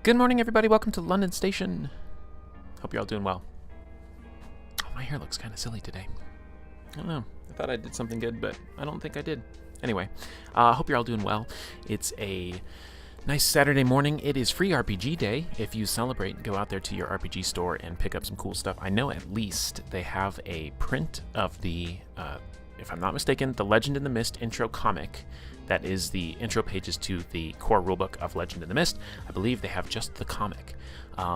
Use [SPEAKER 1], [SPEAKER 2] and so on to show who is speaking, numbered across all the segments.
[SPEAKER 1] Good morning, everybody. Welcome to London Station. Hope you're all doing well. Oh, my hair looks kind of silly today. I don't know. I thought I did something good, but I don't think I did. Anyway, hope you're all doing well. It's a nice Saturday morning. It is free RPG day. If you celebrate, go out there to your RPG store and pick up some cool stuff. I know at least they have a print of the, if I'm not mistaken, the Legend in the Mist intro comic. That is the intro pages to the core rulebook of Legend in the Mist. I believe they have just the comic.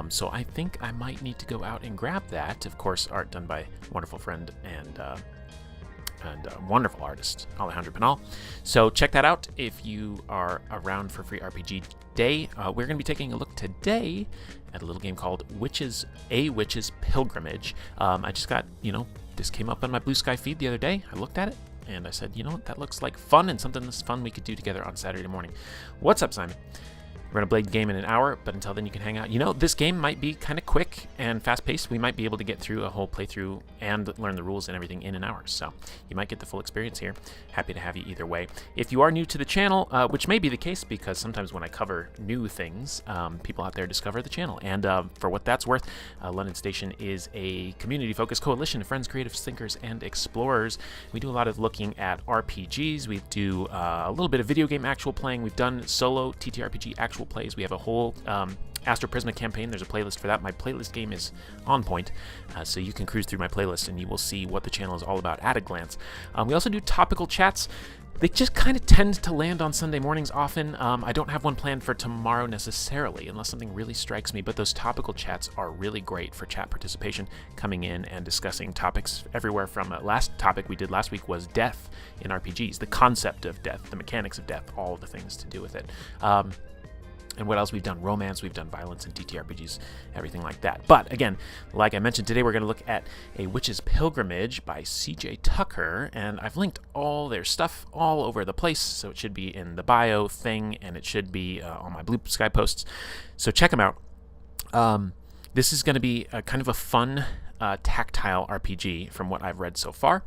[SPEAKER 1] So I think I might need to go out and grab that. Of course, art done by a wonderful friend and wonderful artist, Alejandro Penal. So check that out if you are around for free RPG day. We're going to be taking a look today at a little game called A Witch's Pilgrimage. I just got, this came up on my Blue Sky feed the other day. I looked at it. And I said, you know what, that looks like fun and something that's fun we could do together on Saturday morning. What's up, Simon? We're going to play the game in an hour, but until then you can hang out. This game might be kind of quick and fast-paced. We might be able to get through a whole playthrough and learn the rules and everything in an hour. So you might get the full experience here. Happy to have you either way. If you are new to the channel, which may be the case because sometimes when I cover new things, people out there discover the channel. And for what that's worth, London Station is a community-focused coalition of friends, creative thinkers, and explorers. We do a lot of looking at RPGs. We do a little bit of video game actual playing. We've done solo TTRPG actual plays. We have a whole Astro Prisma campaign. There's a playlist for that. My playlist game is on point, so you can cruise through my playlist and you will see what the channel is all about at a glance. We also do topical chats. They just kind of tend to land on Sunday mornings often. I don't have one planned for tomorrow necessarily, unless something really strikes me, but those topical chats are really great for chat participation, coming in and discussing topics everywhere from last topic we did last week was death in RPGs, the concept of death, the mechanics of death, all the things to do with it. And what else? We've done romance, we've done violence and TTRPGs, everything like that. But again, like I mentioned, today we're going to look at A Witch's Pilgrimage by C.J. Tucker, and I've linked all their stuff all over the place, so it should be in the bio thing, and it should be on my Blue Sky posts. So check them out. This is going to be a kind of a fun, tactile RPG from what I've read so far.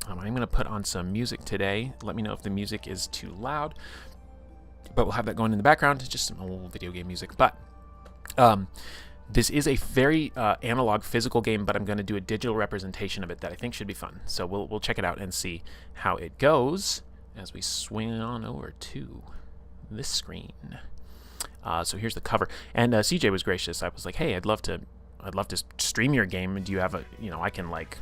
[SPEAKER 1] I'm going to put on some music today. Let me know if the music is too loud. But we'll have that going in the background, just some old video game music. But this is a very analog physical game, but I'm going to do a digital representation of it that I think should be fun. So we'll check it out and see how it goes as we swing on over to this screen. So here's the cover, and CJ was gracious. I was like, hey, I'd love to stream your game. Do you have a, I can like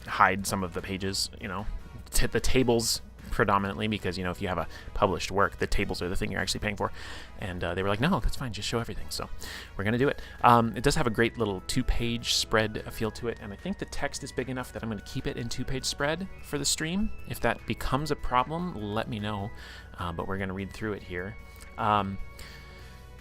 [SPEAKER 1] hide some of the pages, the tables predominantly, because if you have a published work, the tables are the thing you're actually paying for. And they were like, no, that's fine, just show everything. So we're gonna do it. It does have a great little 2-page spread feel to it, and I think the text is big enough that I'm going to keep it in 2-page spread for the stream. If that becomes a problem, let me know, but we're going to read through it here.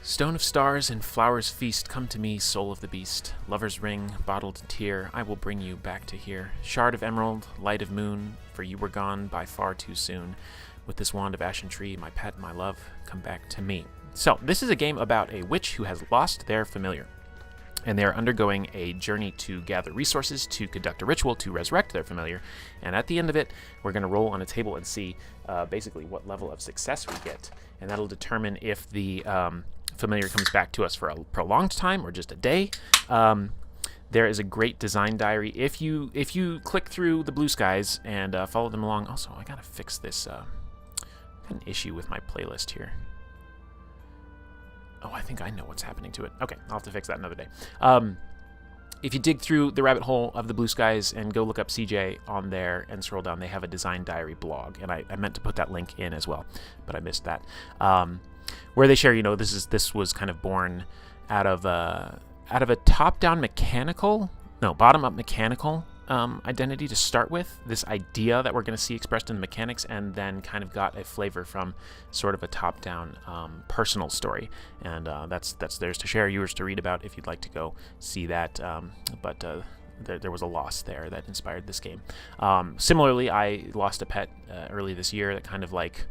[SPEAKER 1] Stone of stars and flowers feast, come to me, soul of the beast. Lover's ring, bottled tear, I will bring you back to here. Shard of emerald, light of moon, for you were gone by far too soon. With this wand of ashen tree, my pet, my love, come back to me. So, this is a game about a witch who has lost their familiar. And they are undergoing a journey to gather resources to conduct a ritual to resurrect their familiar. And at the end of it, we're going to roll on a table and see basically what level of success we get. And that'll determine if the familiar comes back to us for a prolonged time or just a day. There is a great design diary. If you click through the Blue Skies and follow them along. Also, I gotta fix this. Got an issue with my playlist here. Oh, I think I know what's happening to it. Okay, I'll have to fix that another day. If you dig through the rabbit hole of the Blue Skies and go look up CJ on there and scroll down, they have a design diary blog, and I meant to put that link in as well, but I missed that. Where they share, this was kind of born out of a top-down bottom-up mechanical identity to start with. This idea that we're going to see expressed in the mechanics, and then kind of got a flavor from sort of a top-down personal story. And that's theirs to share, yours to read about if you'd like to go see that. But there was a loss there that inspired this game. Similarly, I lost a pet early this year that kind of like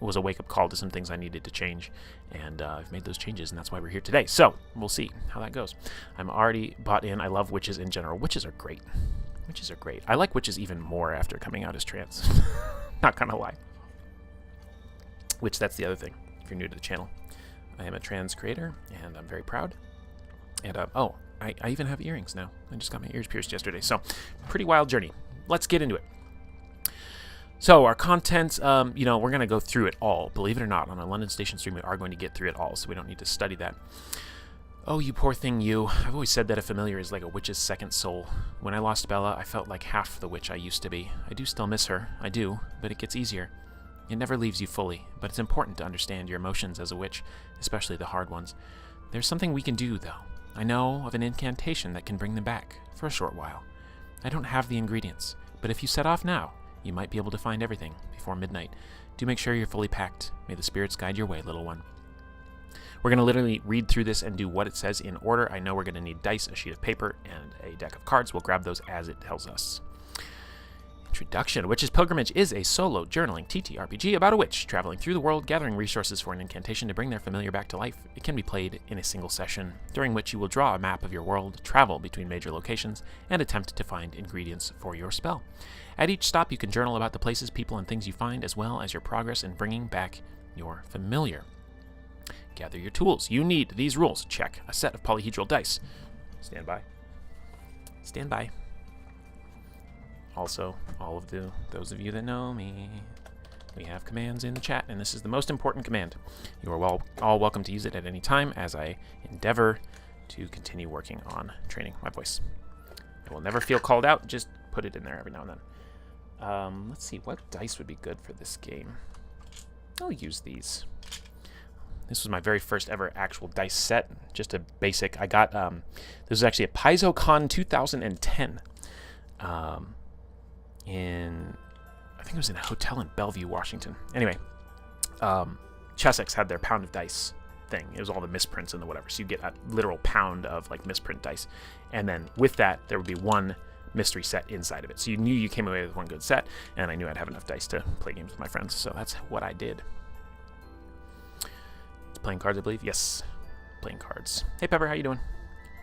[SPEAKER 1] was a wake-up call to some things I needed to change, and I've made those changes, and that's why we're here today. So we'll see how that goes. I'm already bought in. I love witches in general. Witches are great. Witches are great. I like witches even more after coming out as trans. Not gonna lie. Which, that's the other thing, if you're new to the channel. I am a trans creator, and I'm very proud. And, oh, I even have earrings now. I just got my ears pierced yesterday. So, pretty wild journey. Let's get into it. So, our content, we're going to go through it all. Believe it or not, on our London Station stream, we are going to get through it all, so we don't need to study that. Oh, you poor thing, you. I've always said that a familiar is like a witch's second soul. When I lost Bella, I felt like half the witch I used to be. I do still miss her. I do, but it gets easier. It never leaves you fully, but it's important to understand your emotions as a witch, especially the hard ones. There's something we can do, though. I know of an incantation that can bring them back, for a short while. I don't have the ingredients, but if you set off now, you might be able to find everything before midnight. Do make sure you're fully packed. May the spirits guide your way, little one. We're going to literally read through this and do what it says in order. I know we're going to need dice, a sheet of paper, and a deck of cards. We'll grab those as it tells us. Introduction. Witch's Pilgrimage is a solo journaling TTRPG about a witch traveling through the world, gathering resources for an incantation to bring their familiar back to life. It can be played in a single session, during which you will draw a map of your world, travel between major locations, and attempt to find ingredients for your spell. At each stop, you can journal about the places, people, and things you find, as well as your progress in bringing back your familiar. Gather your tools. You need these rules. Check. A set of polyhedral dice. Stand by. Stand by. Also, all of those of you that know me, we have commands in the chat, and this is the most important command. You are all welcome to use it at any time as I endeavor to continue working on training my voice. I will never feel called out. Just put it in there every now and then. Let's see, what dice would be good for this game? I'll use these. This was my very first ever actual dice set, just a basic. I got, this was actually a PaizoCon 2010. I think it was in a hotel in Bellevue, Washington. Anyway, Chessex had their pound of dice thing. It was all the misprints and the whatever. So you get a literal pound of like misprint dice. And then with that, there would be one mystery set inside of it. So you knew you came away with one good set, and I knew I'd have enough dice to play games with my friends. So that's what I did. It's playing cards, I believe. Yes, playing cards. Hey, Pepper, how you doing?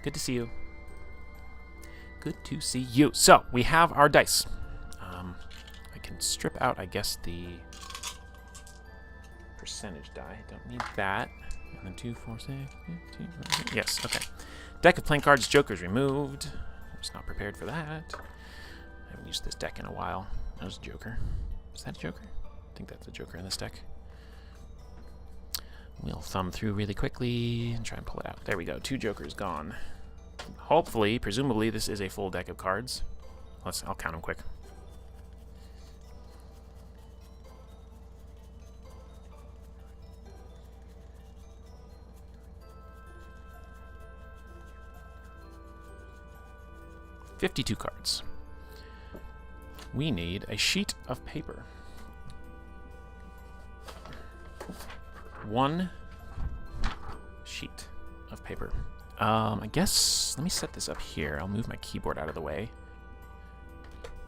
[SPEAKER 1] Good to see you. Good to see you. So we have our dice. I can strip out, I guess, the percentage die. Don't need that. And then 2, 4, 6, 15, yes, okay. Deck of playing cards, jokers removed. I was not prepared for that. I haven't used this deck in a while. That was a joker. Is that a joker? I think that's a joker in this deck. We'll thumb through really quickly and try and pull it out. There we go. 2 jokers gone. Hopefully, presumably, this is a full deck of cards. I'll count them quick. $52 cards. We need a sheet of paper. 1 sheet of paper. I guess, let me set this up here. I'll move my keyboard out of the way.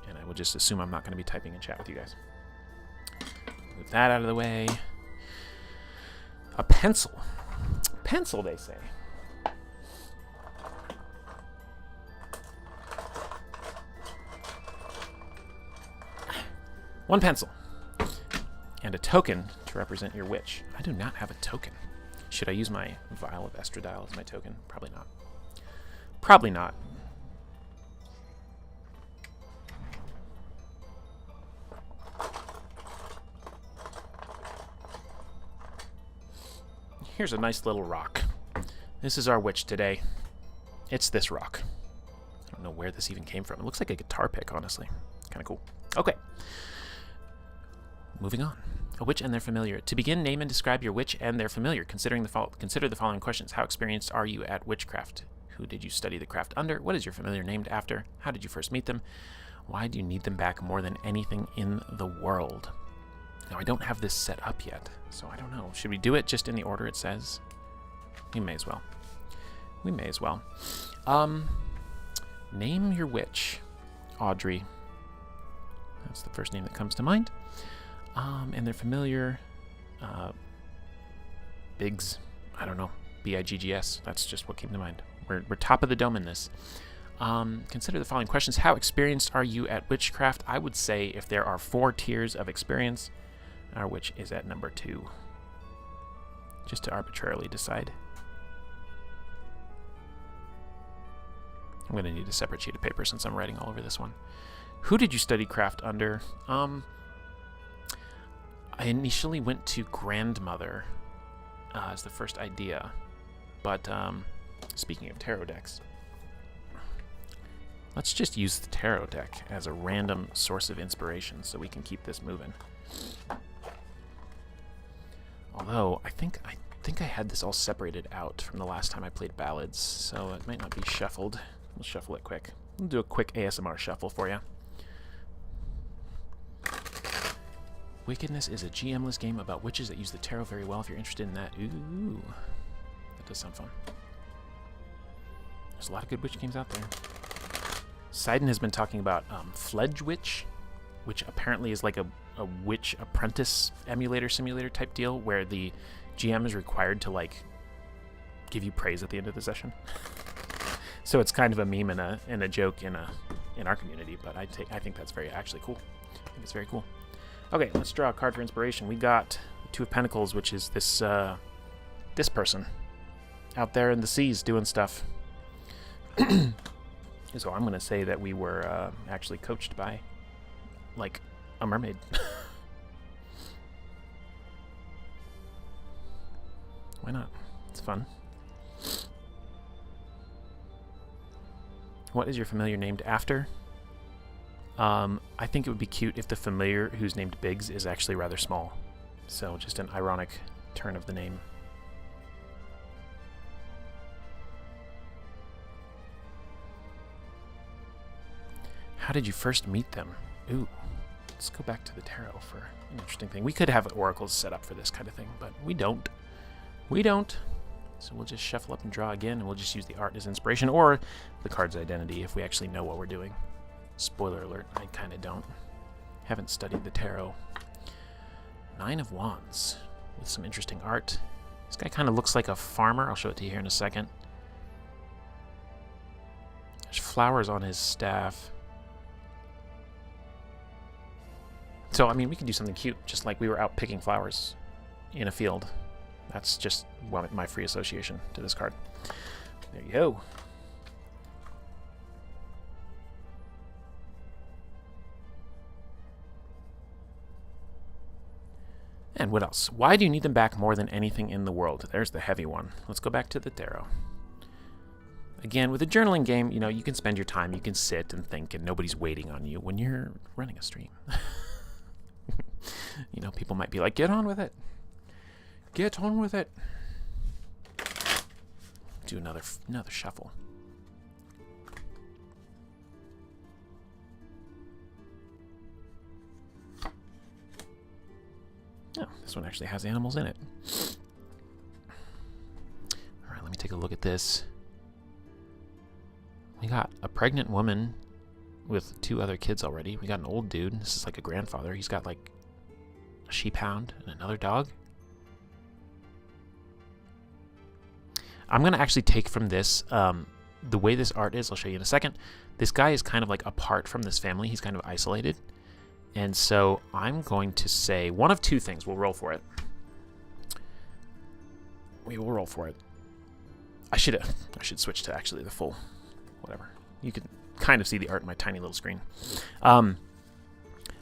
[SPEAKER 1] And I will just assume I'm not going to be typing in chat with you guys. Move that out of the way. A pencil. Pencil, they say. One pencil. And a token to represent your witch. I do not have a token. Should I use my vial of estradiol as my token? Probably not. Probably not. Here's a nice little rock. This is our witch today. It's this rock. I don't know where this even came from. It looks like a guitar pick, honestly. Kind of cool. Okay. Moving on. A witch and their familiar. To begin, name and describe your witch and their familiar. Consider the following questions. How experienced are you at witchcraft? Who did you study the craft under? What is your familiar named after? How did you first meet them? Why do you need them back more than anything in the world? Now, I don't have this set up yet, so I don't know. Should we do it just in the order it says? We may as well. We may as well. Name your witch. Audrey. That's the first name that comes to mind. And they're familiar. Biggs. I don't know. B-I-G-G-S. That's just what came to mind. We're top of the dome in this. Consider the following questions. How experienced are you at witchcraft? I would say if there are 4 tiers of experience, our witch is at number 2. just to arbitrarily decide. I'm going to need a separate sheet of paper since I'm writing all over this one. Who did you study craft under? I initially went to grandmother as the first idea. But speaking of tarot decks, let's just use the tarot deck as a random source of inspiration so we can keep this moving. Although, I think I had this all separated out from the last time I played ballads, so it might not be shuffled. We'll shuffle it quick. We'll do a quick ASMR shuffle for you. Wickedness is a GM-less game about witches that use the tarot very well if you're interested in that. Ooh, that does sound fun. There's a lot of good witch games out there. Sidon has been talking about Fledge Witch, which apparently is like a witch apprentice emulator simulator type deal where the GM is required to like give you praise at the end of the session. So it's kind of a meme and a joke in our community, but I think that's actually cool. I think it's very cool. Okay, let's draw a card for inspiration. We got the Two of Pentacles, which is this person out there in the seas doing stuff. So I'm going to say that we were actually coached by, like, a mermaid. Why not? It's fun. What is your familiar named after? I think it would be cute if the familiar who's named Biggs is actually rather small. So just an ironic turn of the name. How did you first meet them? Ooh, let's go back to the tarot for an interesting thing. We could have oracles set up for this kind of thing, but we don't. We don't. So we'll just shuffle up and draw again, and we'll just use the art as inspiration, or the card's identity if we actually know what we're doing. Spoiler alert, I kind of don't. Haven't studied the tarot. Nine of Wands with some interesting art. This guy kind of looks like a farmer. I'll show it to you here in a second. There's flowers on his staff. So, I mean, we could do something cute, just like we were out picking flowers in a field. That's just my free association to this card. There you go. And what else? Why do you need them back more than anything in the world? There's the heavy one. Let's go back to the tarot. Again, with a journaling game, you know, you can spend your time, you can sit and think, and nobody's waiting on you when you're running a stream. You know, people might be like, get on with it. Get on with it. Do another shuffle. Oh, this one actually has animals in it. All right, let me take a look at this. We got a pregnant woman with 2 other kids already. We got an old dude. This is like a grandfather. He's got like a sheep hound and another dog. I'm going to actually take from this, the way this art is, I'll show you in a second. This guy is kind of like apart from this family. He's kind of isolated. And so I'm going to say one of 2 things. We'll roll for it. We will roll for it. I should switch to actually the full, whatever. You can kind of see the art in my tiny little screen. I'm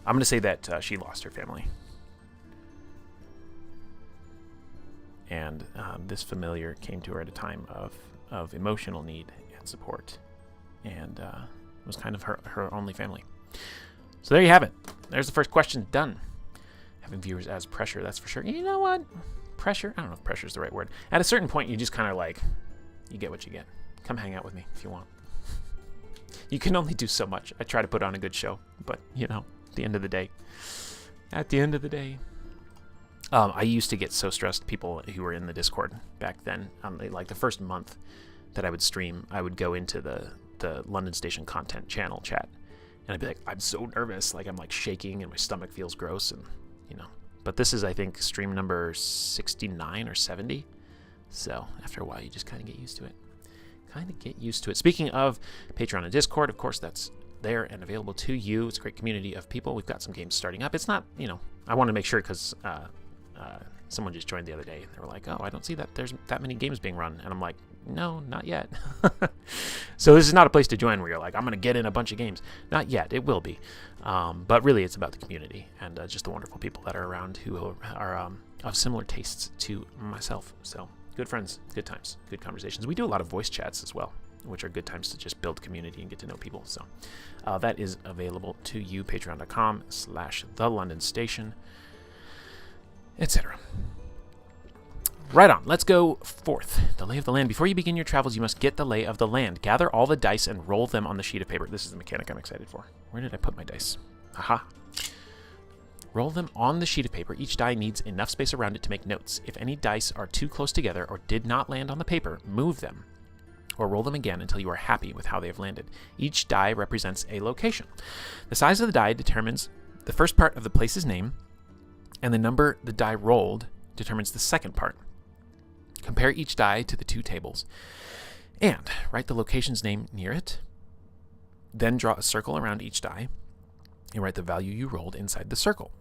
[SPEAKER 1] going to say that she lost her family. And this familiar came to her at a time of emotional need and support. And was kind of her only family. So there you have it. There's the first question done. Having viewers as pressure, that's for sure. You know what? Pressure? I don't know if pressure is the right word. At a certain point, you just kind of like, you get what you get. Come hang out with me if you want. You can only do so much. I try to put on a good show, but, you know, at the end of the day. I used to get so stressed, people who were in the Discord back then, like the first month that I would stream, I would go into the London Station content channel chat. And I'd be like, I'm so nervous. Like, I'm like shaking and my stomach feels gross. And, you know, but this is, I think, stream number 69 or 70. So after a while, you just kind of get used to it. Speaking of Patreon and Discord, of course, that's there and available to you. It's a great community of people. We've got some games starting up. It's not, you know, I want to make sure because Someone just joined the other day. They were like, oh, I don't see that there's that many games being run. And I'm like, no, not yet. So this is not a place to join where you're like, I'm going to get in a bunch of games. Not yet. It will be. But really, it's about the community and just the wonderful people that are around who are of similar tastes to myself. So good friends, good times, good conversations. We do a lot of voice chats as well, which are good times to just build community and get to know people. So that is available to you, patreon.com/thelondonstation, etc. Right on. Let's go forth. The lay of the land. Before you begin your travels, you must get the lay of the land. Gather all the dice and roll them on the sheet of paper. This is the mechanic I'm excited for. Where did I put my dice? Aha. Roll them on the sheet of paper. Each die needs enough space around it to make notes. If any dice are too close together or did not land on the paper, move them or roll them again until you are happy with how they have landed. Each die represents a location. The size of the die determines the first part of the place's name, and the number the die rolled determines the second part. Compare each die to the two tables and write the location's name near it. Then draw a circle around each die and write the value you rolled inside the circle.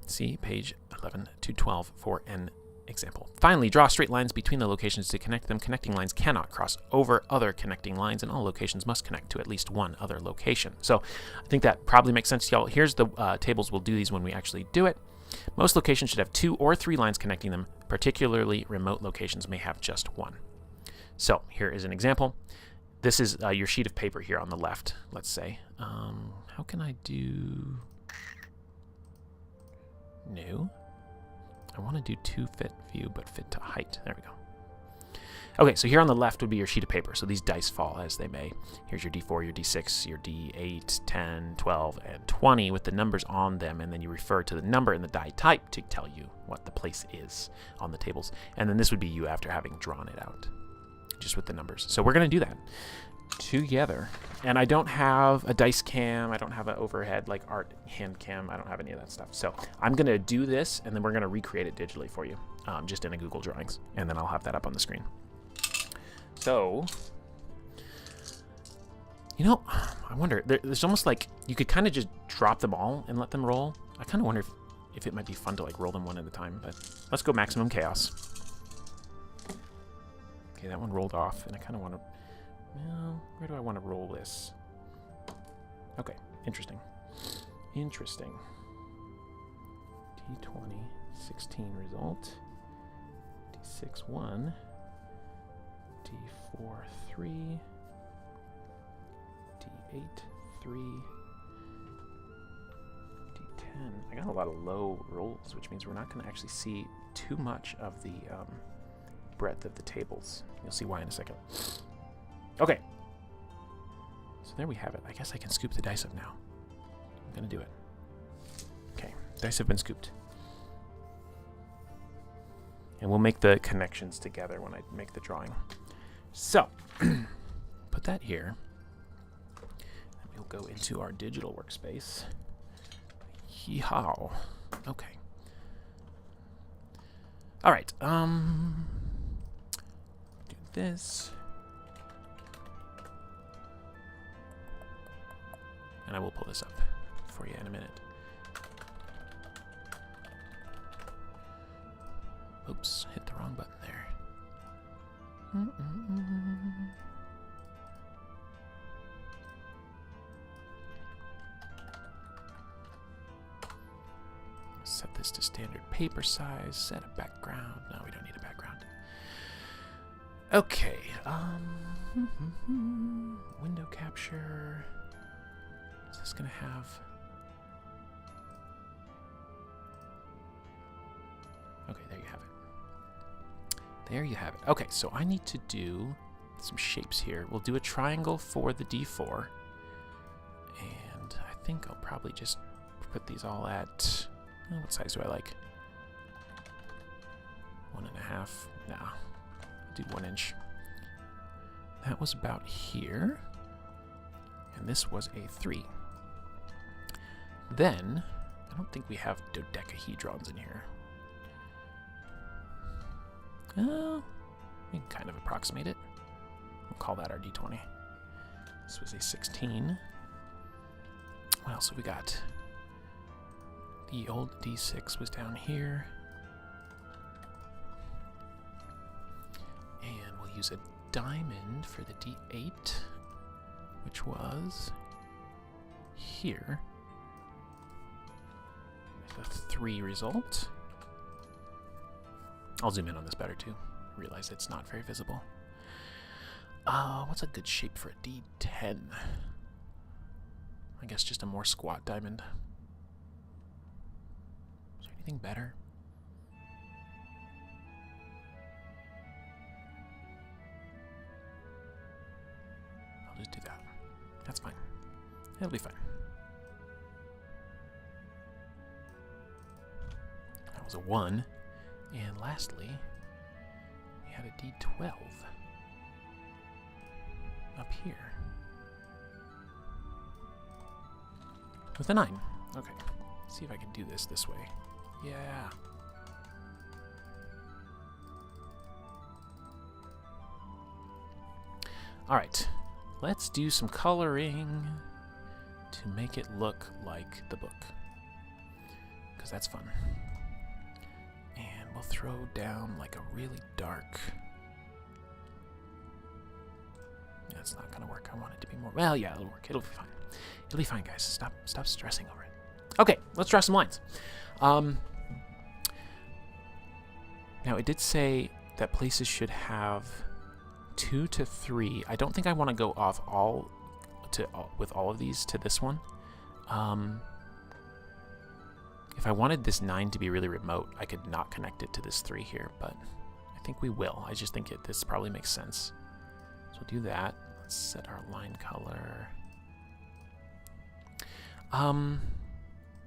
[SPEAKER 1] See page 11 to 12 for an example. Finally, draw straight lines between the locations to connect them. Connecting lines cannot cross over other connecting lines, and all locations must connect to at least one other location. So I think that probably makes sense to y'all. Here's the tables. We'll do these when we actually do it. Most locations should have 2 or 3 lines connecting them. Particularly remote locations may have just 1. So here is an example. This is your sheet of paper here on the left, let's say. How can I do new? I want to do to fit view, but fit to height. There we go. Okay, so here on the left would be your sheet of paper. So these dice fall as they may. Here's your D4, your D6, your D8, 10, 12, and 20 with the numbers on them. And then you refer to the number and the die type to tell you what the place is on the tables. And then this would be you after having drawn it out, just with the numbers. So we're going to do that together. And I don't have a dice cam. I don't have an overhead like art hand cam. I don't have any of that stuff. So I'm going to do this, and then we're going to recreate it digitally for you, just in a Google Drawings. And then I'll have that up on the screen. So, you know, I wonder, there's almost like you could kind of just drop them all and let them roll. I kind of wonder if it might be fun to like roll them one at a time, but let's go maximum chaos. Okay, that one rolled off, and I kind of want to, well, where do I want to roll this? Okay, interesting. Interesting. D20, 16 result. D6, 1. D4, 3, D8, 3, D10. I got a lot of low rolls, which means we're not going to actually see too much of the breadth of the tables. You'll see why in a second. Okay. So there we have it. I guess I can scoop the dice up now. I'm going to do it. Okay, dice have been scooped. And we'll make the connections together when I make the drawing. So, put that here. And we'll go into our digital workspace. Yeehaw. Okay. All right. Do this. And I will pull this up for you in a minute. Oops, hit the wrong button there. Set this to standard paper size. Set a background. No, we don't need a background. Okay. Window capture. Is this gonna have? Okay, there you have it. There you have it. Okay, so I need to do some shapes here. We'll do a triangle for the D4. And I think I'll probably just put these all at, what size do I like? 1.5. No, I'll do 1 inch. That was about here. And this was a 3. Then, I don't think we have dodecahedrons in here. We can kind of approximate it. We'll call that our D20. This was a 16. What else have we got? The old D6 was down here. use a diamond for the D8, which was here. The 3 result. I'll zoom in on this better too. Realize it's not very visible. What's a good shape for a D10? I guess just a more squat diamond. Is there anything better? I'll just do that. That's fine. It'll be fine. That was a 1. And lastly, we had a D12 up here with a 9. Okay, let's see if I can do this way. Yeah. All right, let's do some coloring to make it look like the book, because that's fun. And we'll throw down like a really dark... That's not gonna work. I want it to be more... Well, yeah, it'll work. It'll be fine. It'll be fine, guys. Stop stressing over it. Okay, let's draw some lines. Now, it did say that places should have 2 to 3. I don't think I want to go off with all of these to this one. If I wanted this 9 to be really remote, I could not connect it to this 3 here, but I think we will. I just think this probably makes sense. So we'll do that. Let's set our line color.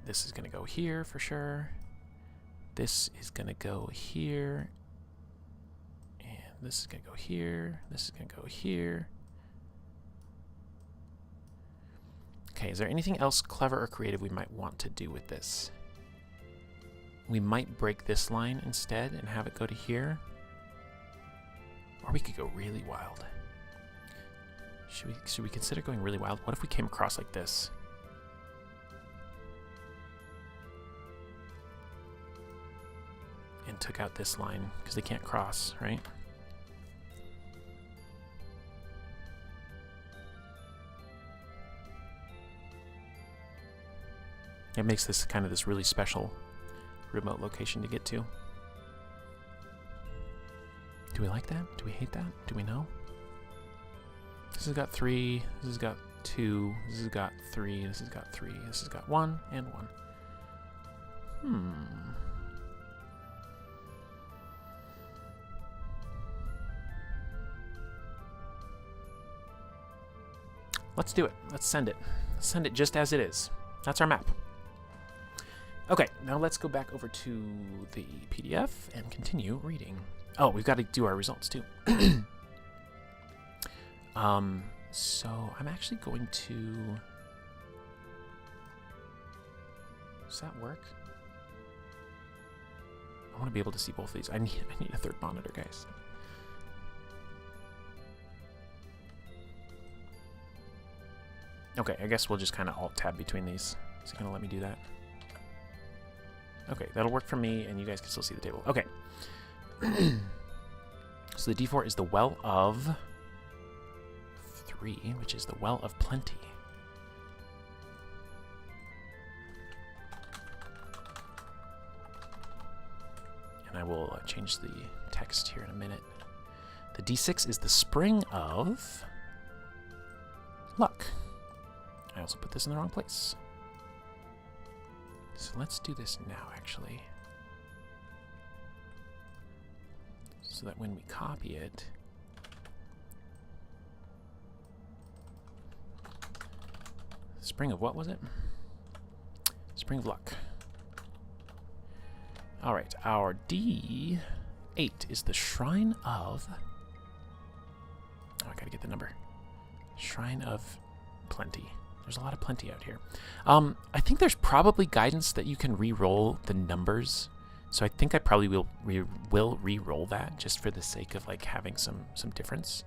[SPEAKER 1] This is going to go here for sure. This is going to go here. And this is going to go here. This is going to go here. Okay, is there anything else clever or creative we might want to do with this? We might break this line instead and have it go to here. Or we could go really wild. Should we consider going really wild? What if we came across like this? And took out this line, because they can't cross, right? It makes this kind of this really special remote location to get to. Do we like that? Do we hate that? Do we know? This has got 3, this has got 2, this has got 3, this has got 3, this has got 1, and 1. Let's do it. Let's send it. Let's send it just as it is. That's our map. Okay, now let's go back over to the PDF and continue reading. Oh, we've got to do our results too. So I'm actually going to... Does that work? I want to be able to see both of these. I need a third monitor, guys. Okay, I guess we'll just kind of alt-tab between these. Is it going to let me do that? Okay, that'll work for me, and you guys can still see the table. Okay. So the D4 is the Well of 3, which is the Well of Plenty. And I will change the text here in a minute. The D6 is the Spring of Luck. I also put this in the wrong place. So let's do this now, actually. So that when we copy it, Spring of what was it? Spring of Luck. All right, our D8 is the Shrine of... Oh, I gotta get the number. Shrine of Plenty. There's a lot of plenty out here. I think there's probably guidance that you can re-roll the numbers. So I think I probably will re-roll that just for the sake of like having some difference.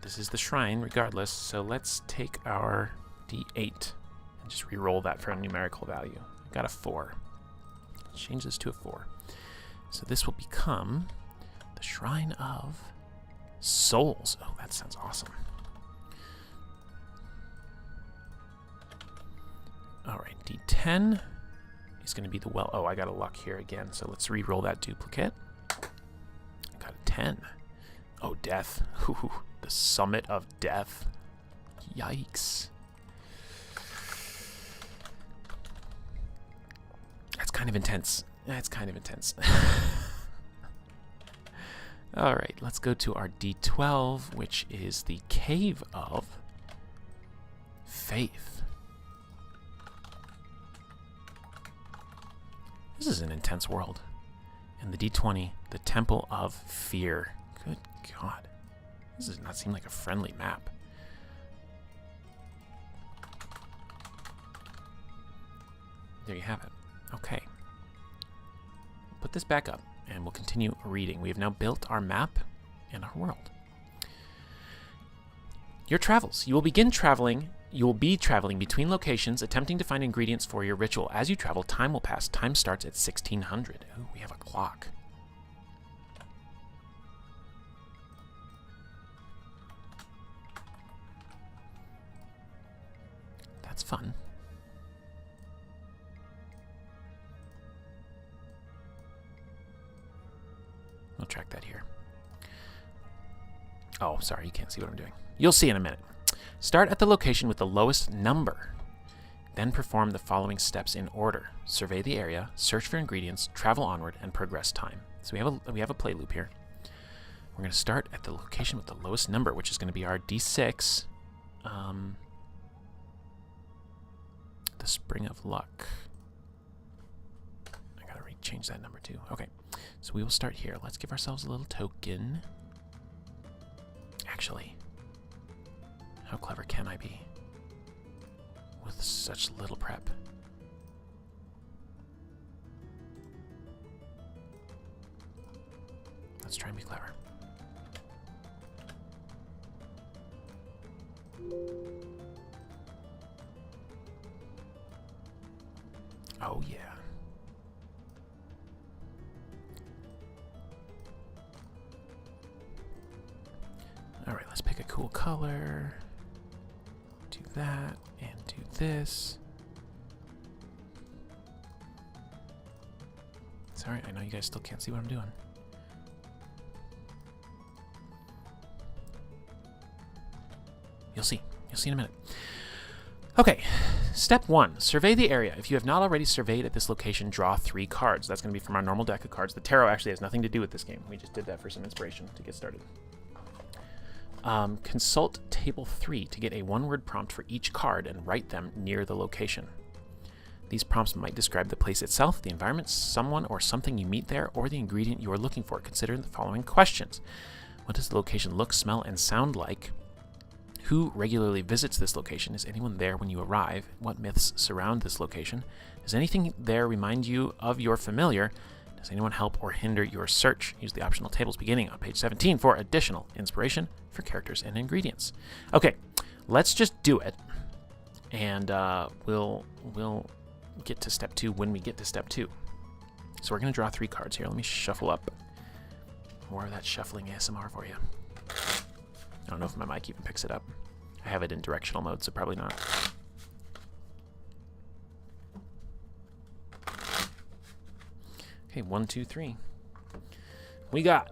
[SPEAKER 1] This is the shrine regardless. So let's take our D8 and just re-roll that for a numerical value. I got a 4. Let's change this to a 4. So this will become the The Shrine of Souls. Oh, that sounds awesome. All right, D10 is going to be the well. Oh, I got a luck here again, so let's re-roll that duplicate. I got a 10. Oh, death. Ooh, the summit of death. Yikes. That's kind of intense. That's kind of intense. All right, let's go to our D12, which is the Cave of Faith. This is an intense world. And the D20, the Temple of Fear. Good God. This does not seem like a friendly map. There you have it. Okay. Put this back up, and we'll continue reading. We have now built our map and our world. Your travels. You will be traveling between locations, attempting to find ingredients for your ritual. As you travel, time will pass. Time starts at 1600. Ooh, we have a clock. That's fun. We'll track that here. Oh, sorry, you can't see what I'm doing. You'll see in a minute. Start at the location with the lowest number. Then perform the following steps in order. Survey the area, search for ingredients, travel onward, and progress time. So we have a play loop here. We're going to start at the location with the lowest number, which is going to be our D6. The Spring of Luck. I got to change that number too. Okay, so we will start here. Let's give ourselves a little token. Actually, how clever can I be with such little prep? Let's try and be clever. Oh, yeah. All right, let's pick a cool color. Do that and do this. Sorry, I know you guys still can't see what I'm doing. You'll see. You'll see in a minute. Okay, step 1. Survey the area. If you have not already surveyed at this location, draw 3 cards. That's going to be from our normal deck of cards. The tarot actually has nothing to do with this game. We just did that for some inspiration to get started. Consult table 3 to get a 1-word prompt for each card and write them near the location. These prompts might describe the place itself, the environment, someone or something you meet there, or the ingredient you are looking for. Consider the following questions. What does the location look, smell, and sound like? Who regularly visits this location? Is anyone there when you arrive? What myths surround this location? Does anything there remind you of your familiar? Does anyone help or hinder your search? Use the optional tables beginning on page 17 for additional inspiration for characters and ingredients. Okay, let's just do it, and we'll get to step 2 when we get to step 2. So we're going to draw 3 cards here. Let me shuffle up. More of that shuffling ASMR for you. I don't know if my mic even picks it up. I have it in directional mode, so probably not. Okay, 1, 2, 3. We got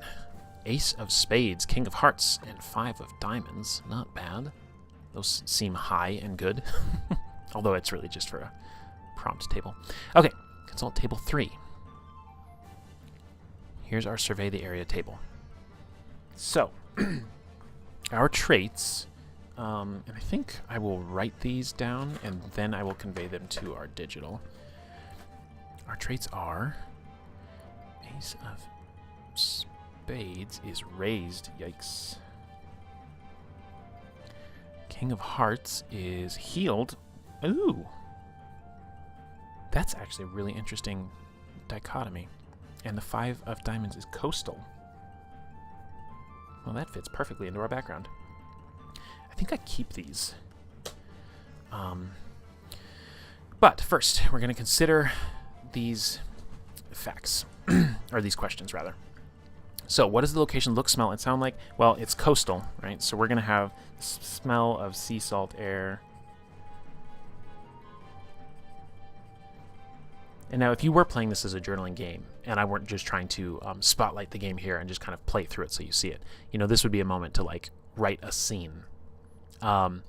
[SPEAKER 1] Ace of Spades, King of Hearts, and 5 of Diamonds. Not bad. Those seem high and good. Although it's really just for a prompt table. Okay, consult table 3. Here's our survey the area table. So, our traits, and I think I will write these down and then I will convey them to our digital. Our traits are Ace of Spades is raised. Yikes. King of Hearts is healed. Ooh. That's actually a really interesting dichotomy. And the 5 of Diamonds is coastal. Well, that fits perfectly into our background. I think I keep these. But first, we're going to consider these facts, or these questions, rather. So what does the location look, smell, and sound like? Well, it's coastal, right? So we're going to have the smell of sea salt air. And now if you were playing this as a journaling game, and I weren't just trying to spotlight the game here and just kind of play through it so you see it, this would be a moment to like write a scene. And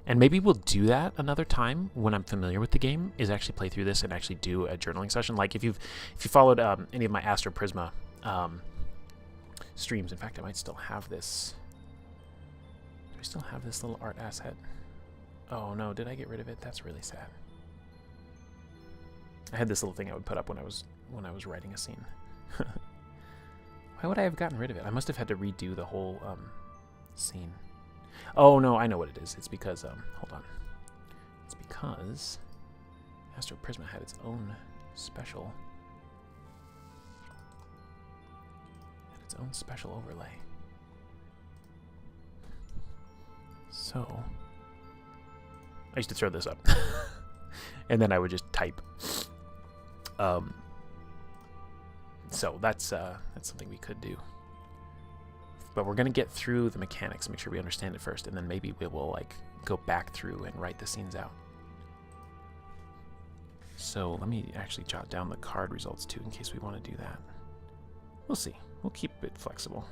[SPEAKER 1] maybe we'll do that another time when I'm familiar with the game, is actually play through this and actually do a journaling session. Like if you followed any of my Astro Prisma streams. In fact, I might still have this. Do I still have this little art asset? Oh no, did I get rid of it? That's really sad. I had this little thing I would put up when I was writing a scene. Why would I have gotten rid of it? I must have had to redo the whole scene. Oh no, I know what it is. It's because hold on. It's because Astro Prisma had its own special overlay. So I used to throw this up and then I would just type. So that's something we could do. But we're gonna get through the mechanics, make sure we understand it first, and then maybe we will like go back through and write the scenes out. So let me actually jot down the card results too, in case we want to do that. We'll see. We'll keep it flexible.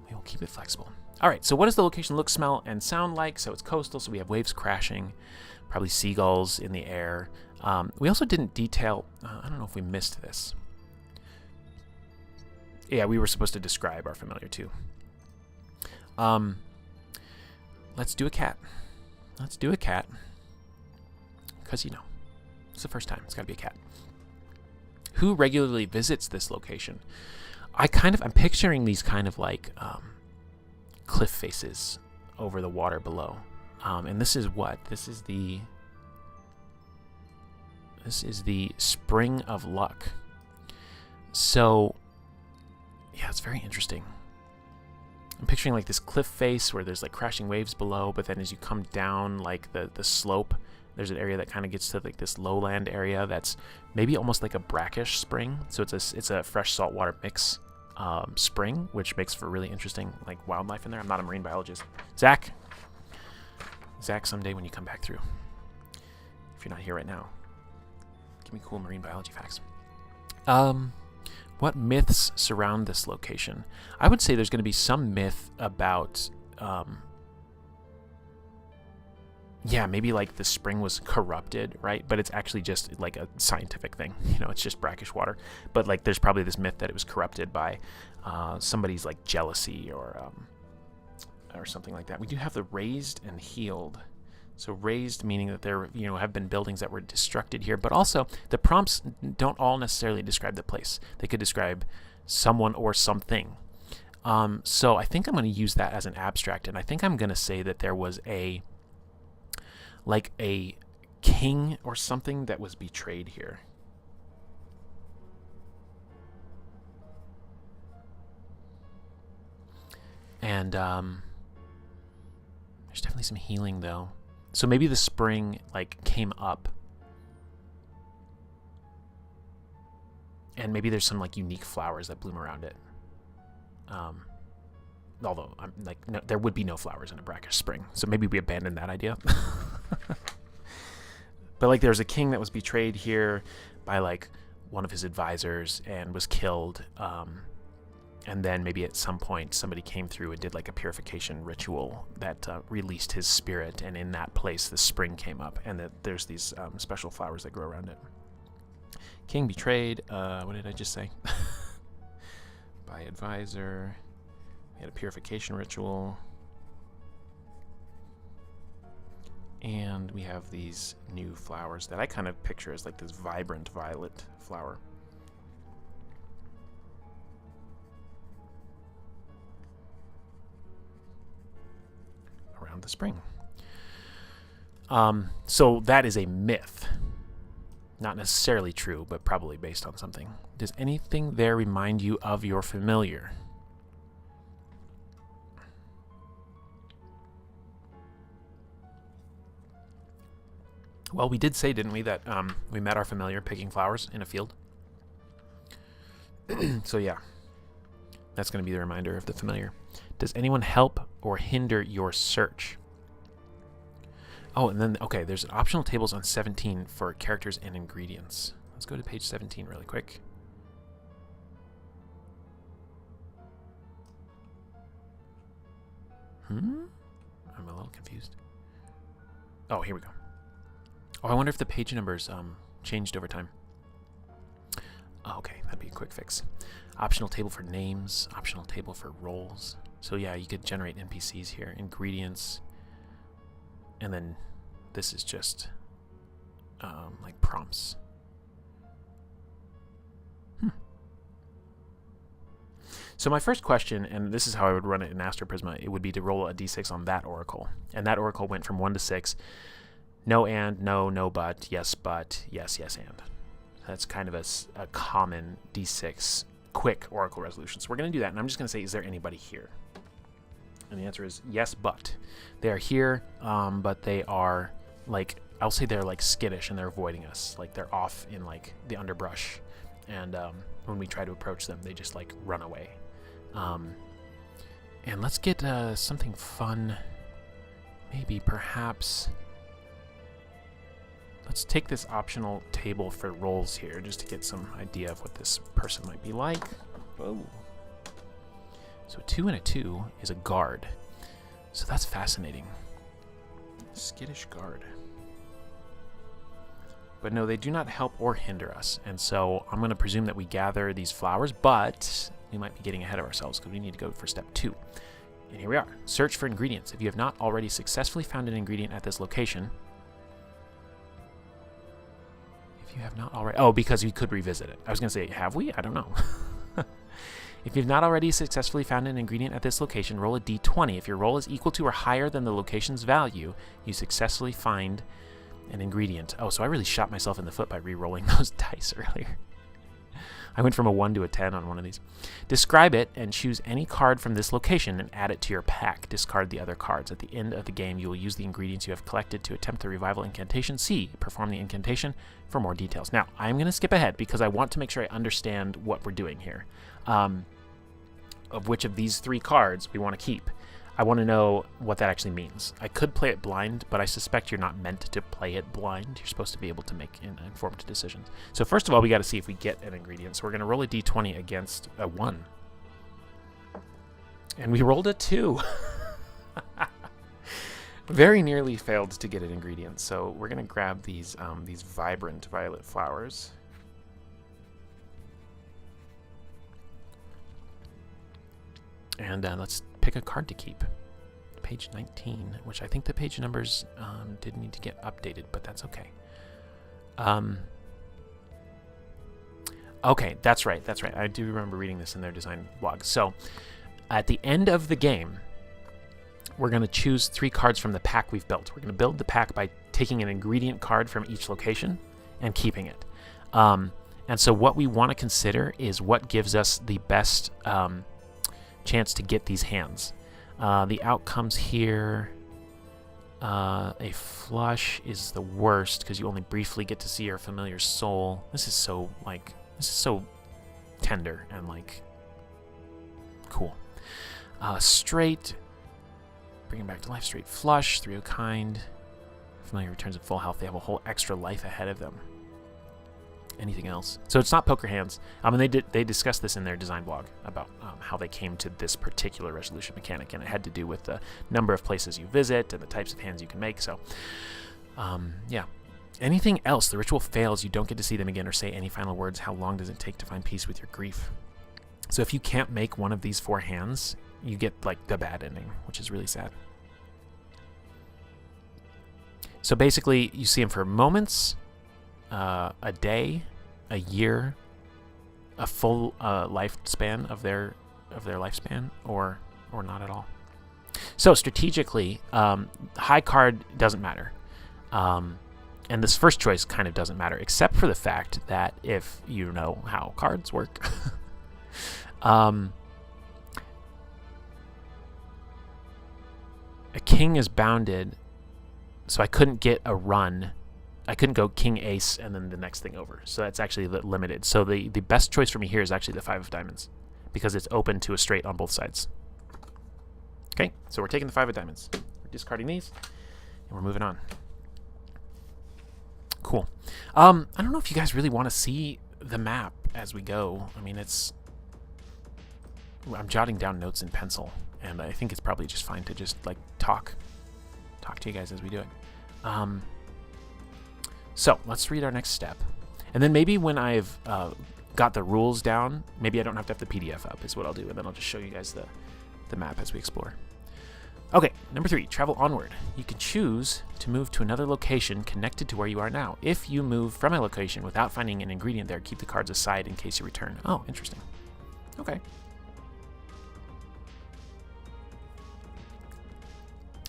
[SPEAKER 1] We will keep it flexible. All right, so what does the location look, smell, and sound like? So it's coastal, so we have waves crashing, probably seagulls in the air. We also didn't detail, I don't know if we missed this. Yeah, we were supposed to describe our familiar too. Let's do a cat. Let's do a cat. Because, it's the first time. It's got to be a cat. Who regularly visits this location? I'm picturing these kind of like cliff faces over the water below. And this is what? This is the Spring of Luck. So, yeah, it's very interesting. I'm picturing like this cliff face where there's like crashing waves below, but then as you come down like the slope, there's an area that kind of gets to like this lowland area that's maybe almost like a brackish spring. So it's a fresh saltwater mix spring, which makes for really interesting like wildlife in there. I'm not a marine biologist. Zach, someday when you come back through, if you're not here right now, give me cool marine biology facts. What myths surround this location? I would say there's going to be some myth about maybe like the spring was corrupted, right? But it's actually just like a scientific thing. It's just brackish water. But like there's probably this myth that it was corrupted by somebody's like jealousy or something like that. We do have the raised and healed. So raised meaning that there have been buildings that were destructed here, but also the prompts don't all necessarily describe the place. They could describe someone or something. So I think I'm going to use that as an abstract, and I think I'm going to say that there was a king or something that was betrayed here. And there's definitely some healing though. So maybe the spring like came up, and maybe there's some like unique flowers that bloom around it. Although I'm like, no, there would be no flowers in a brackish spring, so maybe we abandon that idea. But like, there's a king that was betrayed here by like one of his advisors and was killed. And then maybe at some point somebody came through and did like a purification ritual that released his spirit, and in that place the spring came up, and that there's these special flowers that grow around it. King betrayed. What did I just say? By advisor. We had a purification ritual. And we have these new flowers that I kind of picture as like this vibrant violet flower. Around the spring. So that is a myth. Not necessarily true, but probably based on something. Does anything there remind you of your familiar? Well, we did say, didn't we, that we met our familiar picking flowers in a field. So yeah, that's going to be the reminder of the familiar. Does anyone help or hinder your search? Oh, and then, okay, there's optional tables on 17 for characters and ingredients. Let's go to page 17 really quick. I'm a little confused. Oh, here we go. Oh, I wonder if the page numbers changed over time. Oh, okay, that'd be a quick fix. Optional table for names, optional table for roles. So yeah, you could generate NPCs here, ingredients, and then this is just like prompts. So my first question, and this is how I would run it in Astro Prisma, it would be to roll a d6 on that oracle. And that oracle went from 1 to 6. No and, no but, yes, yes, and. That's kind of a common d6 quick oracle resolution. So we're going to do that, and I'm just going to say, is there anybody here? And the answer is yes, but. They are here, but they are, like, I'll say they're, like, skittish, and they're avoiding us. Like, they're off in, like, the underbrush. And when we try to approach them, they just, like, run away. And let's get something fun. Maybe, perhaps... Let's take this optional table for roles here, just to get some idea of what this person might be like. Whoa. So a 2 and a 2 is a guard. So that's fascinating. Skittish guard. But no, they do not help or hinder us. And so I'm going to presume that we gather these flowers, but we might be getting ahead of ourselves because we need to go for step 2. And here we are. Search for ingredients. If you have not already successfully found an ingredient at this location... If you have not already... Oh, because we could revisit it. I was going to say, have we? I don't know. If you've not already successfully found an ingredient at this location, roll a d20. If your roll is equal to or higher than the location's value, you successfully find an ingredient. Oh, so I really shot myself in the foot by re-rolling those dice earlier. I went from a 1 to a 10 on one of these. Describe it and choose any card from this location and add it to your pack. Discard the other cards. At the end of the game, you will use the ingredients you have collected to attempt the revival incantation. C. Perform the incantation for more details. Now, I'm going to skip ahead because I want to make sure I understand what we're doing here. Of which of these 3 cards we want to keep. I want to know what that actually means. I could play it blind, but I suspect you're not meant to play it blind. You're supposed to be able to make informed decisions. So first of all, we got to see if we get an ingredient. So we're going to roll a d20 against a 1. And we rolled a 2. Very nearly failed to get an ingredient. So we're going to grab these vibrant violet flowers. And let's pick a card to keep. Page 19, which I think the page numbers did need to get updated, but that's okay. Okay, that's right. I do remember reading this in their design blog. So at the end of the game, we're going to choose 3 cards from the pack we've built. We're going to build the pack by taking an ingredient card from each location and keeping it. And so what we want to consider is what gives us the best chance to get these hands. The outcomes here, a flush is the worst because you only briefly get to see your familiar soul. This is so tender and like cool. Straight, bringing back to life. Straight flush, 3 of kind. Familiar returns at full health. They have a whole extra life ahead of them. Anything else? So it's not poker hands. And they discussed this in their design blog about how they came to this particular resolution mechanic, and it had to do with the number of places you visit and the types of hands you can make. So, yeah. Anything else? The ritual fails. You don't get to see them again or say any final words. How long does it take to find peace with your grief? So if you can't make one of these 4 hands, you get like the bad ending, which is really sad. So basically, you see them for moments. A day, a year, a full lifespan of their lifespan, or not at all. So strategically, high card doesn't matter, and this first choice kind of doesn't matter, except for the fact that if you know how cards work, a king is bounded, so I couldn't get a run I couldn't go king ace and then the next thing over. So that's actually limited. So the best choice for me here is actually the 5 of diamonds because it's open to a straight on both sides. Okay, so we're taking the 5 of diamonds. We're discarding these and we're moving on. Cool. I don't know if you guys really want to see the map as we go. I mean, I'm jotting down notes in pencil, and I think it's probably just fine to just like talk to you guys as we do it. So let's read our next step, and then maybe when I've got the rules down, maybe I don't have to have the PDF up is what I'll do, and then I'll just show you guys the map as we explore. Okay, number 3, travel onward. You can choose to move to another location connected to where you are now. If you move from a location without finding an ingredient there, keep the cards aside in case you return. Oh, interesting. Okay.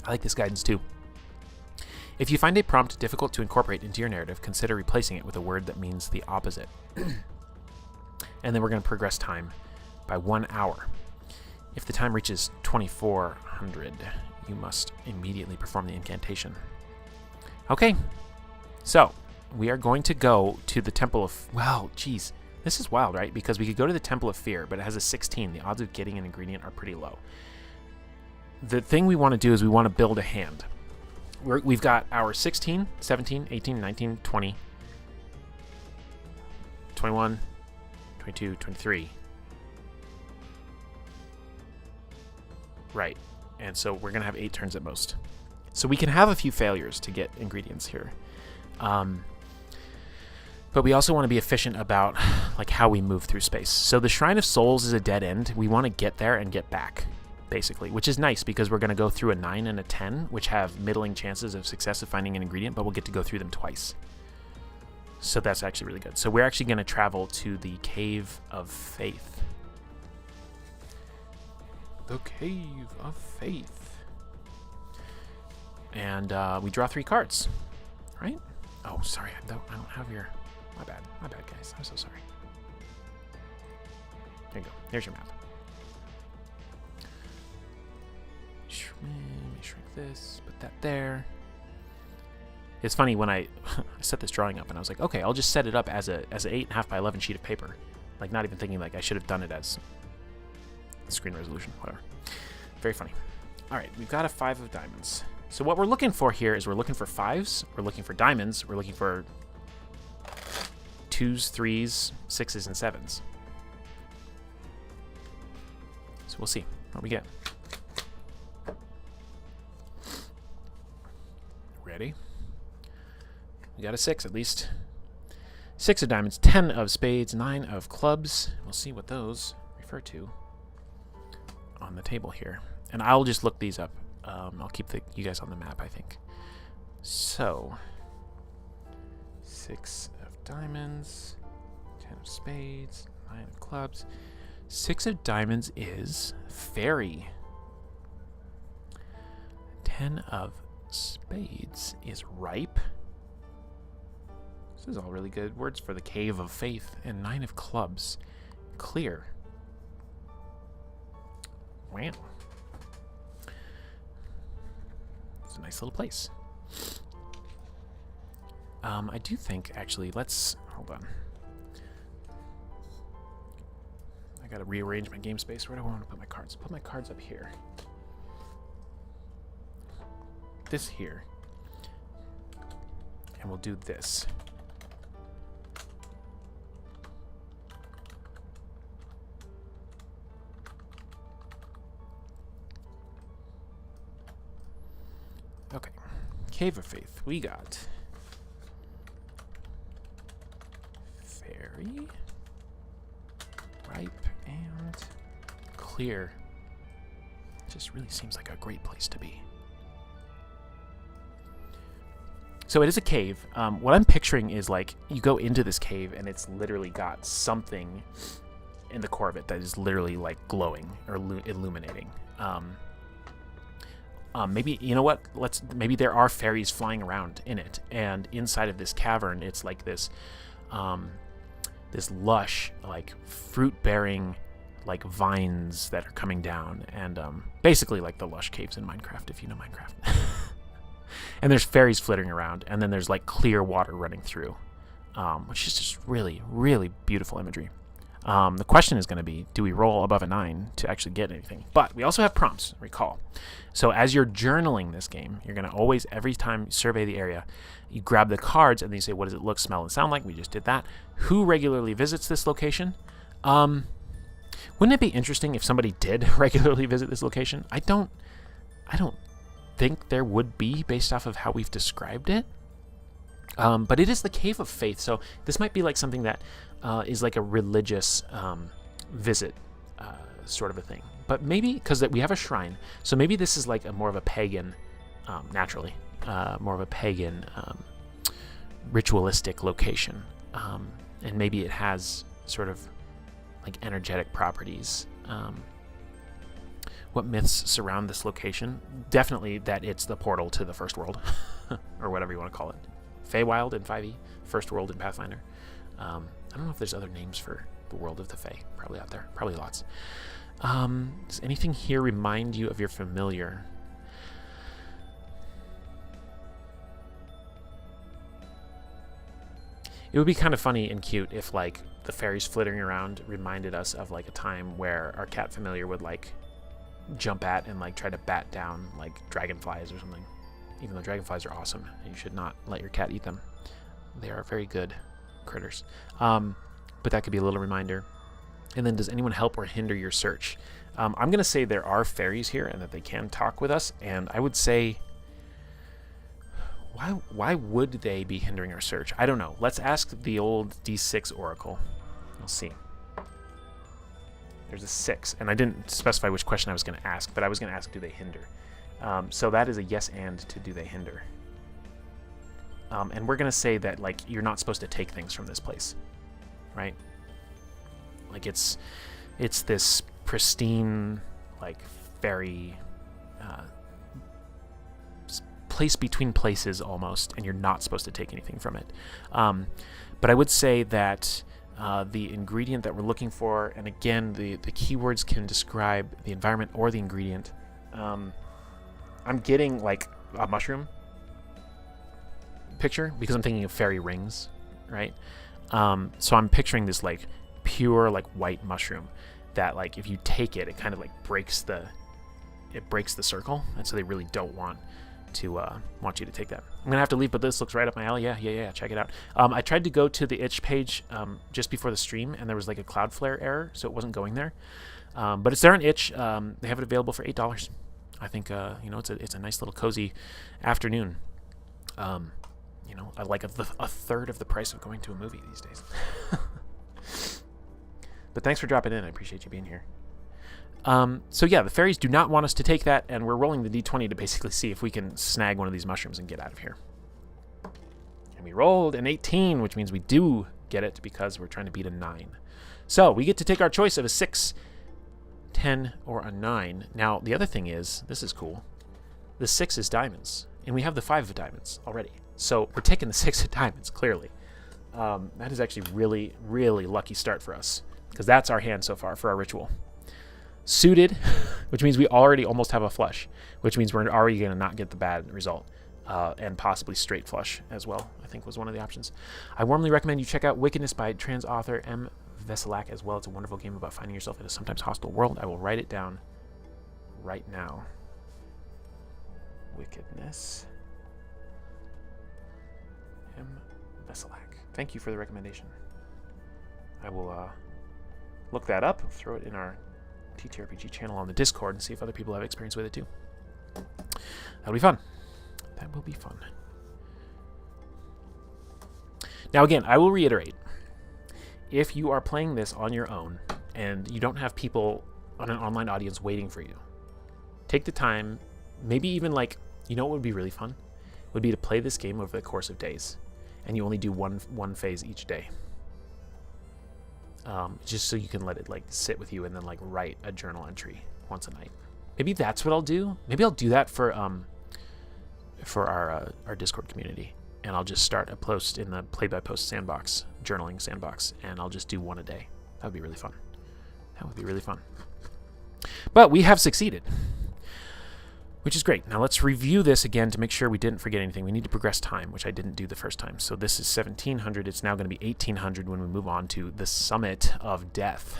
[SPEAKER 1] I like this guidance too. If you find a prompt difficult to incorporate into your narrative, consider replacing it with a word that means the opposite. And then we're going to progress time by 1 hour. If the time reaches 2400, you must immediately perform the incantation. Okay, so we are going to go to the Temple of... Well, geez, this is wild, right? Because we could go to the Temple of Fear, but it has a 16. The odds of getting an ingredient are pretty low. The thing we want to do is we want to build a hand. We've got our 16, 17, 18, 19, 20, 21, 22, 23. Right, and so we're going to have 8 turns at most. So we can have a few failures to get ingredients here. But we also want to be efficient about like how we move through space. So the Shrine of Souls is a dead end. We want to get there and get back, basically, which is nice because we're going to go through a 9 and a 10, which have middling chances of success of finding an ingredient, but we'll get to go through them twice. So that's actually really good. So we're actually going to travel to the Cave of Faith. The Cave of Faith. And we draw 3 cards, right? Oh, sorry, I don't have your... My bad, guys. I'm so sorry. There you go. There's your map. Let me shrink this, put that there. It's funny when I set this drawing up and I was like, okay, I'll just set it up as an 8.5 by 11 sheet of paper. Like, not even thinking like I should have done it as screen resolution, whatever. Very funny. All right, we've got a 5 of diamonds. So what we're looking for here is we're looking for 5s, we're looking for diamonds, we're looking for 2s, 3s, 6s, and 7s. So we'll see what we get. Ready? We got a 6 at least. 6 of diamonds, 10 of spades, 9 of clubs. We'll see what those refer to on the table here. And I'll just look these up. I'll keep you guys on the map, I think. So, 6 of diamonds, 10 of spades, 9 of clubs. 6 of diamonds is fairy. 10 of spades is ripe. This is all really good words for the Cave of Faith. And 9 of clubs, clear. Wow. It's a nice little place. I do think, actually, hold on. I gotta rearrange my game space. Where do I want to put my cards? Put my cards up here. This here. And we'll do this. Okay, Cave of Faith. We got fairy, ripe, and clear. Just really seems like a great place to be. So it is a cave. What I'm picturing is like you go into this cave and it's literally got something in the core of it that is literally like glowing or illuminating. Maybe, you know what? Maybe there are fairies flying around in it, and inside of this cavern, it's like this, this lush, like fruit-bearing, like vines that are coming down, and basically like the lush caves in Minecraft, if you know Minecraft. And there's fairies flittering around, and then there's like clear water running through, which is just really, really beautiful imagery. The question is going to be, do we roll above a 9 to actually get anything? But we also have prompts, recall. So as you're journaling this game, you're going to always, every time you survey the area, you grab the cards and then you say, what does it look, smell, and sound like? We just did that. Who regularly visits this location? Wouldn't it be interesting if somebody did regularly visit this location? I don't think there would be, based off of how we've described it. But it is the Cave of Faith, so this might be like something that is like a religious visit sort of a thing. But maybe, because we have a shrine, so maybe this is like more of a pagan, naturally, more of a pagan ritualistic location. And maybe it has sort of like energetic properties. What myths surround this location? Definitely that it's the portal to the First World, or whatever you want to call it. Feywild in 5e, First World in Pathfinder. I don't know if there's other names for the world of the Fey. Probably out there. Probably lots. Does anything here remind you of your familiar? It would be kind of funny and cute if, like, the fairies flittering around reminded us of, like, a time where our cat familiar would, like, jump at and, like, try to bat down, like, dragonflies or something. Even though dragonflies are awesome, you should not let your cat eat them. They are very good critters. But that could be a little reminder. And then, does anyone help or hinder your search? I'm going to say there are fairies here and that they can talk with us. And I would say, why would they be hindering our search? I don't know. Let's ask the old D6 Oracle. We'll see. There's a 6. And I didn't specify which question I was going to ask, but I was going to ask, do they hinder? So that is a yes and to do they hinder. And we're going to say that, like, you're not supposed to take things from this place, right? Like, it's this pristine, like, fairy place between places almost, and you're not supposed to take anything from it. But I would say that the ingredient that we're looking for, and again, the keywords can describe the environment or the ingredient. I'm getting, like, a mushroom picture because I'm thinking of fairy rings, right? So I'm picturing this, like, pure, like, white mushroom that, like, if you take it, it kind of, like, breaks the circle, and so they really don't want you to take that. I'm gonna have to leave, but this looks right up my alley. Yeah, check it out. I tried to go to the itch page just before the stream, and there was, like, a Cloudflare error, so it wasn't going there. But it's there on itch. They have it available for $8. I think it's a nice little cozy afternoon. Like a third of the price of going to a movie these days. But thanks for dropping in. I appreciate you being here. So yeah, the fairies do not want us to take that, and we're rolling the d20 to basically see if we can snag one of these mushrooms and get out of here. And we rolled an 18, which means we do get it because we're trying to beat a 9. So we get to take our choice of a 6, 10, or a 9. Now, the other thing is, this is cool, the 6 is diamonds, and we have the 5 of diamonds already. So we're taking the 6 of diamonds, clearly. That is actually really, really lucky start for us, because that's our hand so far for our ritual. Suited, which means we already almost have a flush, which means we're already going to not get the bad result, and possibly straight flush as well, I think was one of the options. I warmly recommend you check out Wickedness by trans author M. Veselak as well. It's a wonderful game about finding yourself in a sometimes hostile world. I will write it down right now. Wickedness. M. Veselak. Thank you for the recommendation. I will look that up, throw it in our TTRPG channel on the Discord, and see if other people have experience with it too. That'll be fun. That will be fun. Now again, I will reiterate, if you are playing this on your own and you don't have people on an online audience waiting for you, take the time, maybe even, like, you know what would be really fun? Would be to play this game over the course of days, and you only do one phase each day. Just so you can let it, like, sit with you and then, like, write a journal entry once a night. Maybe that's what I'll do. Maybe I'll do that for our Discord community, and I'll just start a post in the play-by-post sandbox, journaling sandbox, and I'll just do one a day. That would be really fun. That would be really fun. But we have succeeded. which is great. Now let's review this again to make sure we didn't forget anything. We need to progress time, which I didn't do the first time. So this is 1700. It's now going to be 1800 when we move on to the Summit of Death.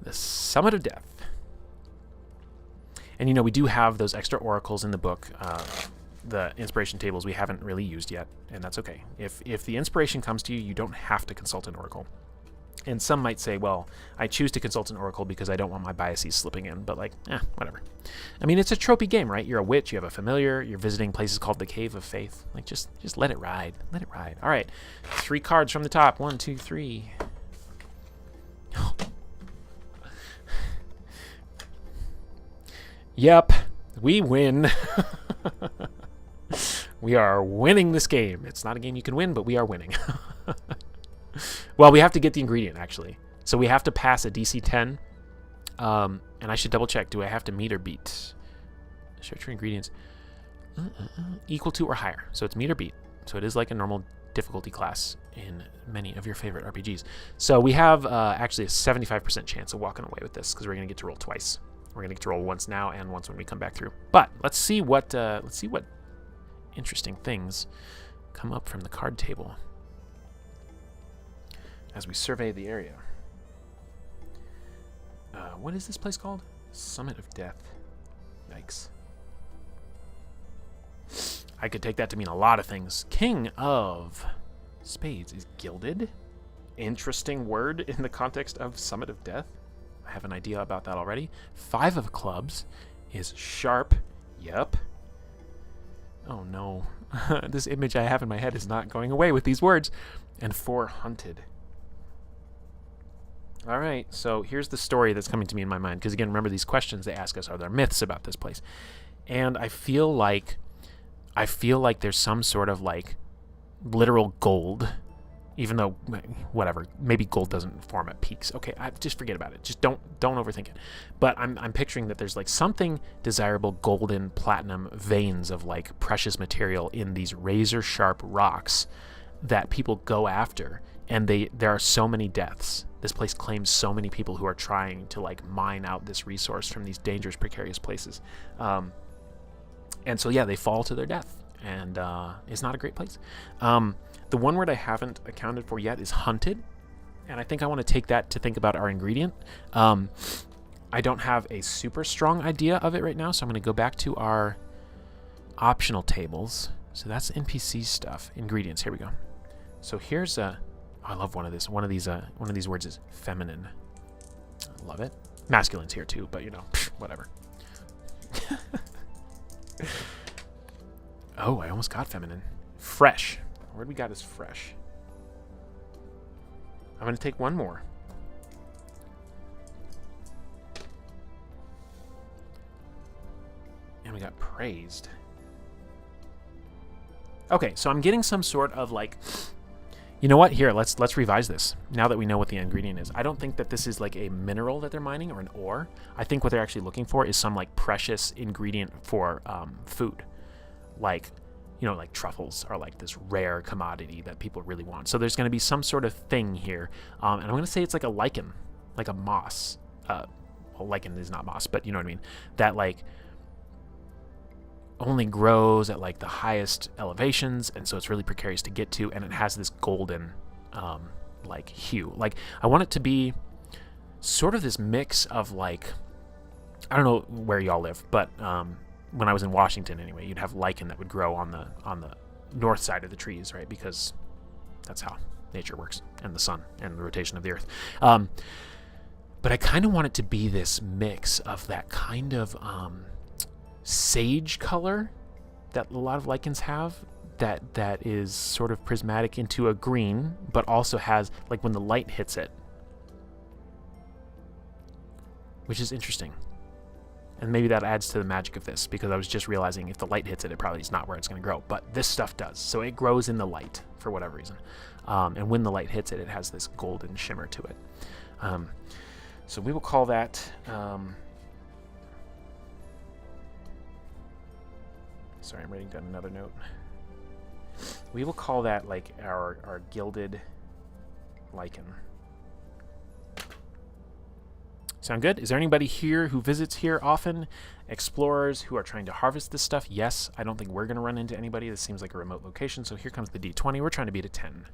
[SPEAKER 1] The Summit of Death. And, you know, we do have those extra oracles in the book, the inspiration tables we haven't really used yet, and that's okay. If the inspiration comes to you, you don't have to consult an oracle. And some might say, well, I choose to consult an oracle because I don't want my biases slipping in, but like, whatever. I mean, it's a tropey game, right? You're a witch, you have a familiar, you're visiting places called the Cave of Faith. Like, just let it ride. Let it ride. All right, 3 cards from the top. 1, 2, 3. Yep, we win. We are winning this game. It's not a game you can win, but we are winning. Well, we have to get the ingredient, actually. So we have to pass a DC 10. And I should double check. Do I have to meet or beat? Search for ingredients. Equal to or higher. So it's meet or beat. So it is like a normal difficulty class in many of your favorite RPGs. So we have actually a 75% chance of walking away with this because we're going to get to roll twice. We're going to get to roll once now and once when we come back through. But let's see what interesting things come up from the card table as we survey the area. What is this place called? Summit of Death. Yikes. I could take that to mean a lot of things. King of Spades is gilded. Interesting word in the context of Summit of Death. I have an idea about that already. 5 of Clubs is sharp. Yep. Oh no. This image I have in my head is not going away with these words. And 4 Hunted. All right, so here's the story that's coming to me in my mind. Because again, remember these questions they ask us, are there myths about this place? And I feel like there's some sort of like literal gold, even though whatever, maybe gold doesn't form at peaks. Okay, just forget about it. Just don't overthink it. But I'm picturing that there's like something desirable, golden, platinum veins of like precious material in these razor sharp rocks that people go after, and there are so many deaths. This place claims so many people who are trying to like mine out this resource from these dangerous, precarious places. And so yeah, they fall to their death, and it's not a great place. The one word I haven't accounted for yet is hunted, and I think I want to take that to think about our ingredient. I don't have a super strong idea of it right now, so I'm going to go back to our optional tables. So that's NPC stuff. Ingredients. Here we go. So here's a. Oh, I love one of these. One of these words is feminine. I love it. Masculine's here too, but you know, whatever. Oh, I almost got feminine. Fresh. Word we got is fresh. I'm going to take one more. And we got praised. Okay, so I'm getting some sort of like, you know what? Here, let's revise this. Now that we know what the ingredient is. I don't think that this is like a mineral that they're mining or an ore. I think what they're actually looking for is some like precious ingredient for food. Like, you know, like truffles are like this rare commodity that people really want. So there's going to be some sort of thing here. And I'm going to say it's like a lichen, like a moss. Well, lichen is not moss, but you know what I mean. That like only grows at like the highest elevations, and so it's really precarious to get to, and it has this golden like hue. Like I want it to be sort of this mix of like, I don't know where y'all live, but when I was in Washington anyway, you'd have lichen that would grow on the north side of the trees, right? Because that's how nature works, and the sun and the rotation of the earth. But I kind of want it to be this mix of that kind of sage color that a lot of lichens have, that is sort of prismatic into a green, but also has like when the light hits it, which is interesting. And maybe that adds to the magic of this, because I was just realizing if the light hits it, it probably is not where it's going to grow. But this stuff does. So it grows in the light for whatever reason. And when the light hits it, it has this golden shimmer to it. So we will call that... sorry, I'm writing down another note. We will call that like our gilded lichen. Sound good? Is there anybody here who visits here often? Explorers who are trying to harvest this stuff? Yes. I don't think we're going to run into anybody. This seems like a remote location. So here comes the D20. We're trying to beat a 10.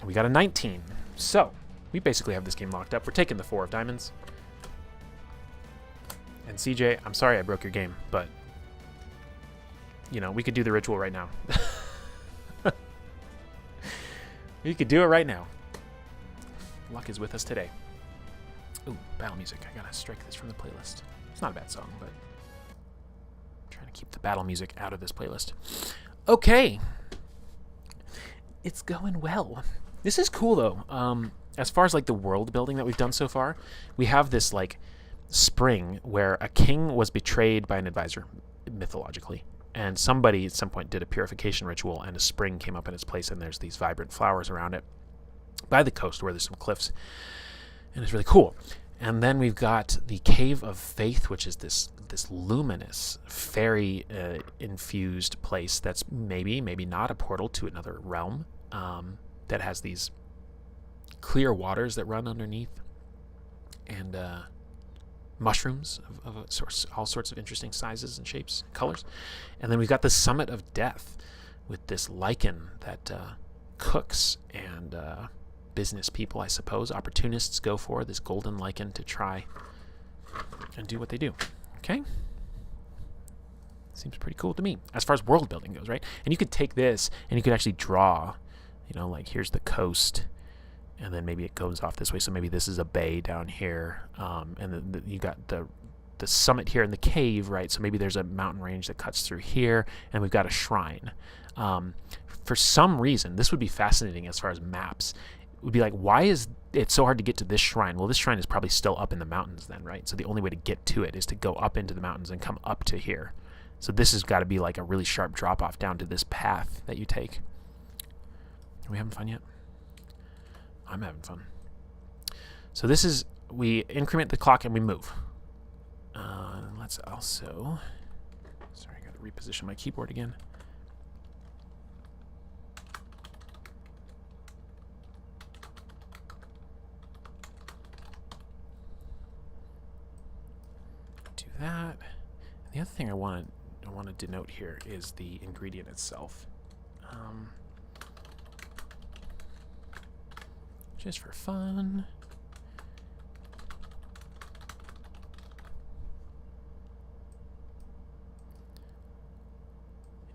[SPEAKER 1] We got a 19. So we basically have this game locked up. We're taking the 4 of diamonds. And CJ, I'm sorry I broke your game, but you know, we could do the ritual right now. We could do it right now. Luck is with us today. Ooh, battle music. I gotta strike this from the playlist. It's not a bad song, but I'm trying to keep the battle music out of this playlist. Okay. It's going well. This is cool, though. As far as, like, the world building that we've done so far, we have this, like, spring where a king was betrayed by an advisor, mythologically. And somebody at some point did a purification ritual, and a spring came up in its place, and there's these vibrant flowers around it by the coast where there's some cliffs. And it's really cool. And then we've got the Cave of Faith, which is this luminous, fairy infused place that's maybe not a portal to another realm, that has these clear waters that run underneath, and mushrooms of all sorts of interesting sizes and shapes, colors. And then we've got the Summit of Death with this lichen that cooks and business people, I suppose, opportunists go for this golden lichen to try and do what they do. Okay? Seems pretty cool to me as far as world building goes, right? And you could take this and you could actually draw, you know, like here's the coast, and then maybe it goes off this way. So maybe this is a bay down here, and then you got the summit here in the cave, right? So maybe there's a mountain range that cuts through here, and we've got a shrine. For some reason, this would be fascinating as far as maps. It would be like, why is it so hard to get to this shrine? Well, this shrine is probably still up in the mountains then, right? So the only way to get to it is to go up into the mountains and come up to here. So this has got to be like a really sharp drop off down to this path that you take. Are we having fun yet? I'm having fun. So this is, we increment the clock and we move. Let's also, sorry, I got to reposition my keyboard again. Do that. And the other thing I want to denote here is the ingredient itself. Just for fun.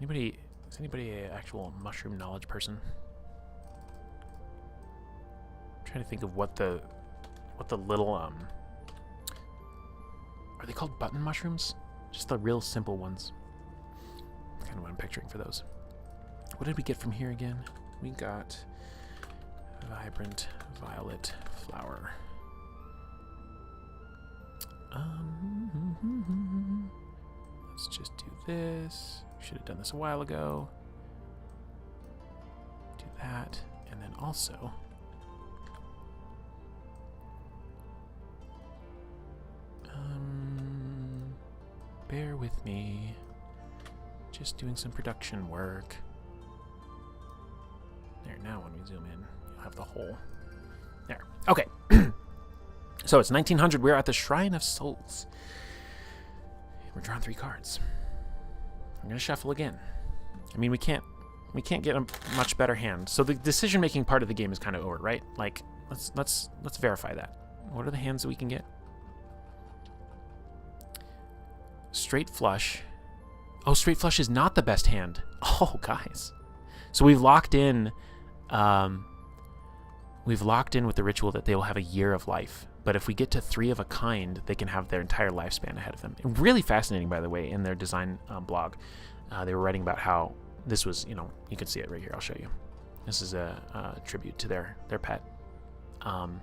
[SPEAKER 1] Is anybody an actual mushroom knowledge person? I'm trying to think of what the little are they called button mushrooms? Just the real simple ones. That's kind of what I'm picturing for those. What did we get from here again? We got vibrant violet flower. Let's just do this. Should have done this a while ago. Do that, and then also bear with me. Just doing some production work. There, now when we zoom in, you'll have the whole. There. Okay. So it's 1900. We're at the Shrine of Souls. We're drawing 3 cards. I'm gonna shuffle again. I mean, we can't get a much better hand. So the decision-making part of the game is kind of over, right? Like, let's verify that. What are the hands that we can get? Straight flush. Oh, straight flush is not the best hand. Oh, guys. So we've locked in. We've locked in with the ritual that they will have a year of life. But if we get to 3 of a kind, they can have their entire lifespan ahead of them. And really fascinating, by the way, in their design blog. They were writing about how this was, you know, you can see it right here. I'll show you. This is a tribute to their pet. And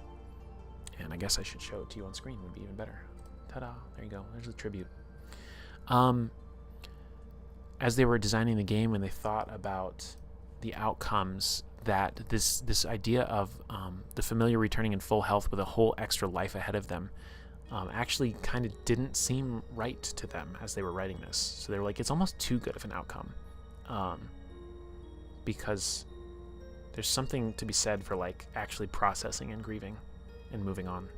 [SPEAKER 1] I guess I should show it to you on screen. Would be even better. Ta-da. There you go. There's the tribute. As they were designing the game and they thought about the outcomes, that this idea of the familiar returning in full health with a whole extra life ahead of them actually kind of didn't seem right to them as they were writing this. So they were like, it's almost too good of an outcome, because there's something to be said for like actually processing and grieving and moving on.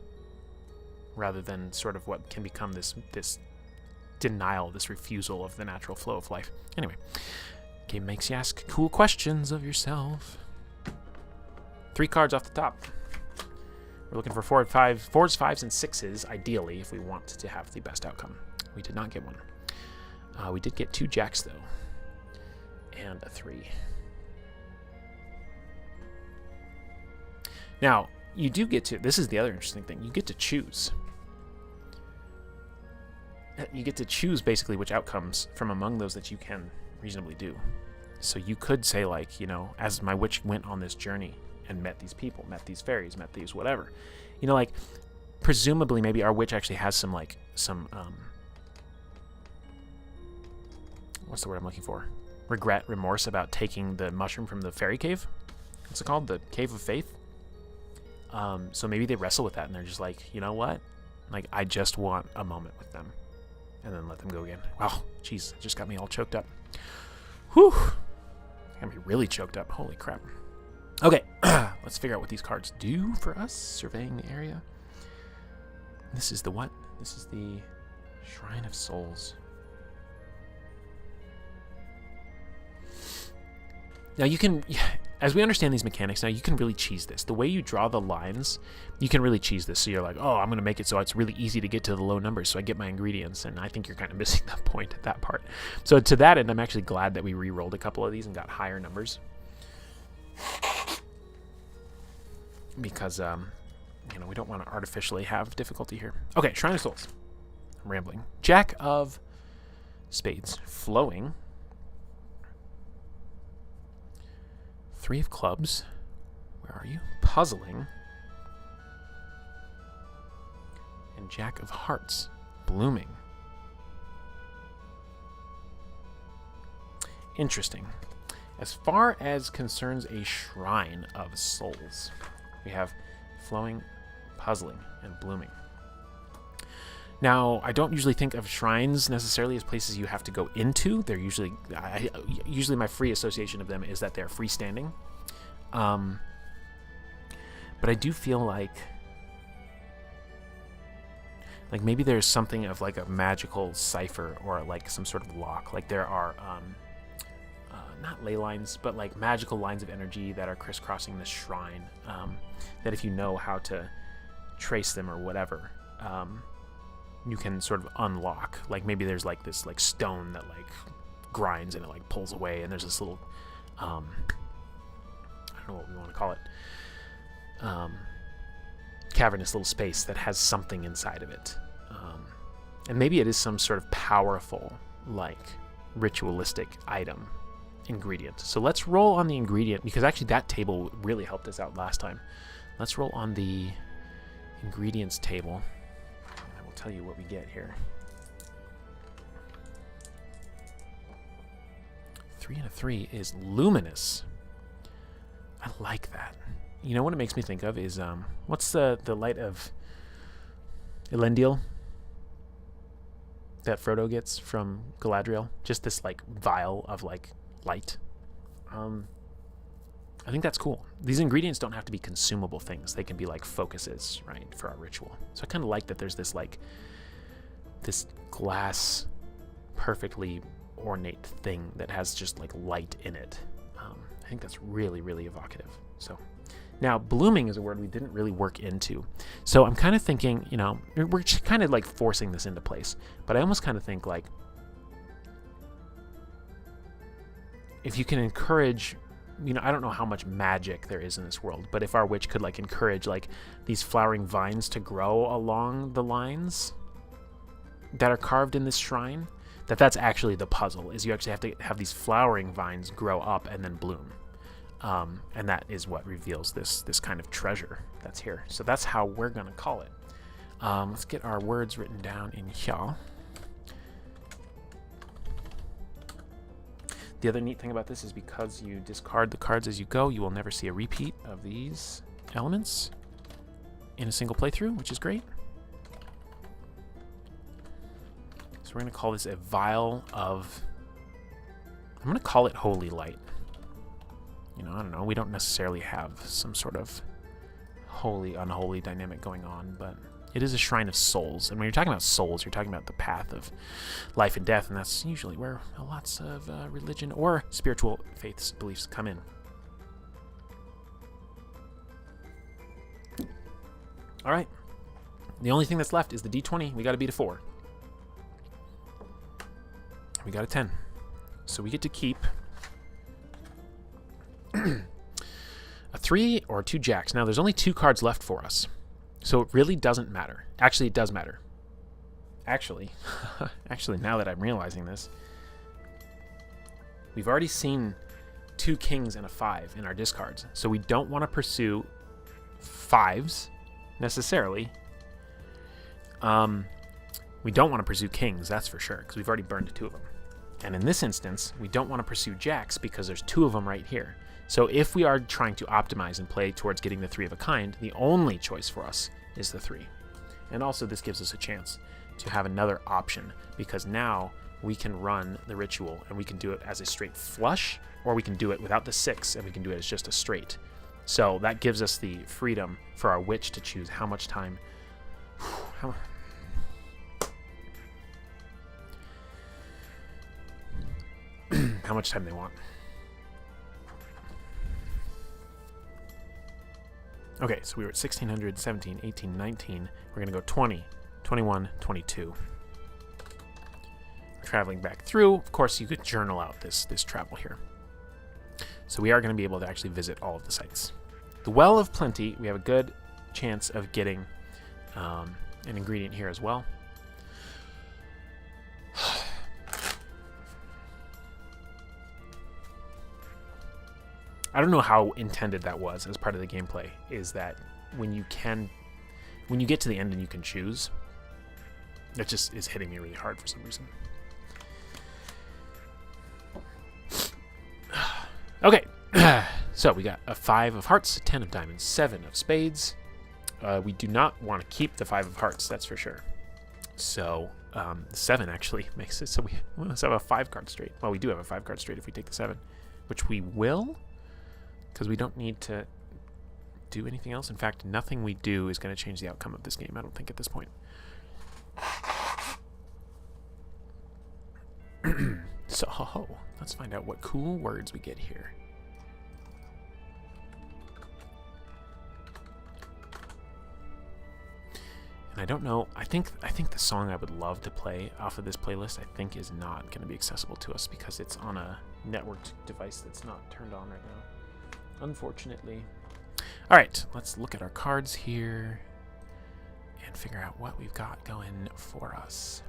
[SPEAKER 1] rather than sort of what can become this denial, this refusal of the natural flow of life. Anyway, game makes you ask cool questions of yourself. 3 cards off the top. We're looking for 4s, 5s, and 6s, ideally, if we want to have the best outcome. We did not get one. We did get 2 jacks, though, and a 3. Now, you do get to, this is the other interesting thing, you get to choose. You get to choose basically which outcomes from among those that you can reasonably do. So you could say, like, you know, as my witch went on this journey and met these people, met these fairies, met these whatever, you know, like, presumably maybe our witch actually has some, like, what's the word I'm looking for? Regret, remorse about taking the mushroom from the fairy cave. What's it called? The Cave of Faith? So maybe they wrestle with that and they're just like, you know what? Like, I just want a moment with them. And then let them go again. Wow, jeez, it just got me all choked up. Whew. Got me really choked up. Holy crap. Okay, let's figure out what these cards do for us. Surveying the area. This is the what? This is the Shrine of Souls. Now you can, as we understand these mechanics now, you can really cheese this. The way you draw the lines, you can really cheese this. So you're like, oh, I'm going to make it so it's really easy to get to the low numbers so I get my ingredients. And I think you're kind of missing the point at that part. So to that end, I'm actually glad that we re-rolled a couple of these and got higher numbers. Because, you know, we don't want to artificially have difficulty here. Okay, Shrine of Souls. I'm rambling. Jack of Spades. Flowing. 3 of Clubs. Where are you? Puzzling. And Jack of Hearts. Blooming. Interesting. As far as concerns a Shrine of Souls, we have Flowing, Puzzling, and Blooming. Now, I don't usually think of shrines necessarily as places you have to go into. They're usually, usually my free association of them is that they're freestanding. But I do feel like maybe there's something of like a magical cipher or like some sort of lock. Like there are, not ley lines, but like magical lines of energy that are crisscrossing this shrine. That if you know how to trace them or whatever, you can sort of unlock. Like maybe there's like this like stone that like grinds and it like pulls away, and there's this little I don't know what we want to call it, cavernous little space that has something inside of it, and maybe it is some sort of powerful like ritualistic item ingredient. So let's roll on the ingredient, because actually that table really helped us out last time. Let's roll on the ingredients table. Tell you what we get here. 3 and a 3 is luminous. I like that. You know what it makes me think of is what's the light of Elendil that Frodo gets from Galadriel? Just this like vial of like light. I think that's cool. These ingredients don't have to be consumable things. They can be like focuses, right, for our ritual. So I kind of like that there's this like this glass perfectly ornate thing that has just like light in it. I think that's really, really evocative. So now blooming is a word we didn't really work into. So I'm kind of thinking, you know, we're just kind of like forcing this into place, but I almost kind of think like if you can encourage, you know, I don't know how much magic there is in this world, but if our witch could like encourage like these flowering vines to grow along the lines that are carved in this shrine, that's actually the puzzle, is you actually have to have these flowering vines grow up and then bloom. And that is what reveals this kind of treasure that's here. So that's how we're going to call it. Let's get our words written down in here. The other neat thing about this is because you discard the cards as you go, you will never see a repeat of these elements in a single playthrough, which is great. So we're going to call this a vial of, I'm going to call it holy light. You know, I don't know, we don't necessarily have some sort of holy, unholy dynamic going on, but It is a shrine of souls, and when you're talking about souls, you're talking about the path of life and death, and that's usually where lots of religion or spiritual faiths, beliefs come in. All right. The only thing that's left is the D20. We got to beat a 4. We got a 10. So we get to keep a 3 or 2 jacks. Now, there's only 2 cards left for us. So it really doesn't matter. Actually, it does matter. Actually, now that I'm realizing this, we've already seen 2 kings and a 5 in our discards. So we don't want to pursue 5s necessarily. We don't want to pursue kings, that's for sure, because we've already burned 2 of them. And in this instance, we don't want to pursue jacks because there's 2 of them right here. So if we are trying to optimize and play towards getting the 3 of a kind, the only choice for us is the 3. And also this gives us a chance to have another option, because now we can run the ritual and we can do it as a straight flush, or we can do it without the 6 and we can do it as just a straight. So that gives us the freedom for our witch to choose how much time... how much time they want. Okay, so we were at 1600, 17, 18, 19. We're going to go 20, 21, 22. We're traveling back through. Of course, you could journal out this travel here. So we are going to be able to actually visit all of the sites. The Well of Plenty, we have a good chance of getting an ingredient here as well. I don't know how intended that was as part of the gameplay, is that when you get to the end and you can choose, that just is hitting me really hard for some reason. Okay, so we got a 5 of hearts, a 10 of diamonds, 7 of spades. We do not want to keep the 5 of hearts, that's for sure. So 7 actually makes it so we must have a 5 card straight. Well, we do have a 5 card straight if we take the 7, which we will, because we don't need to do anything else. In fact, nothing we do is going to change the outcome of this game, I don't think, at this point. So, let's find out what cool words we get here. And I don't know, I think the song I would love to play off of this playlist, I think, is not going to be accessible to us because it's on a networked device that's not turned on right now, unfortunately. All right, let's look at our cards here and figure out what we've got going for us.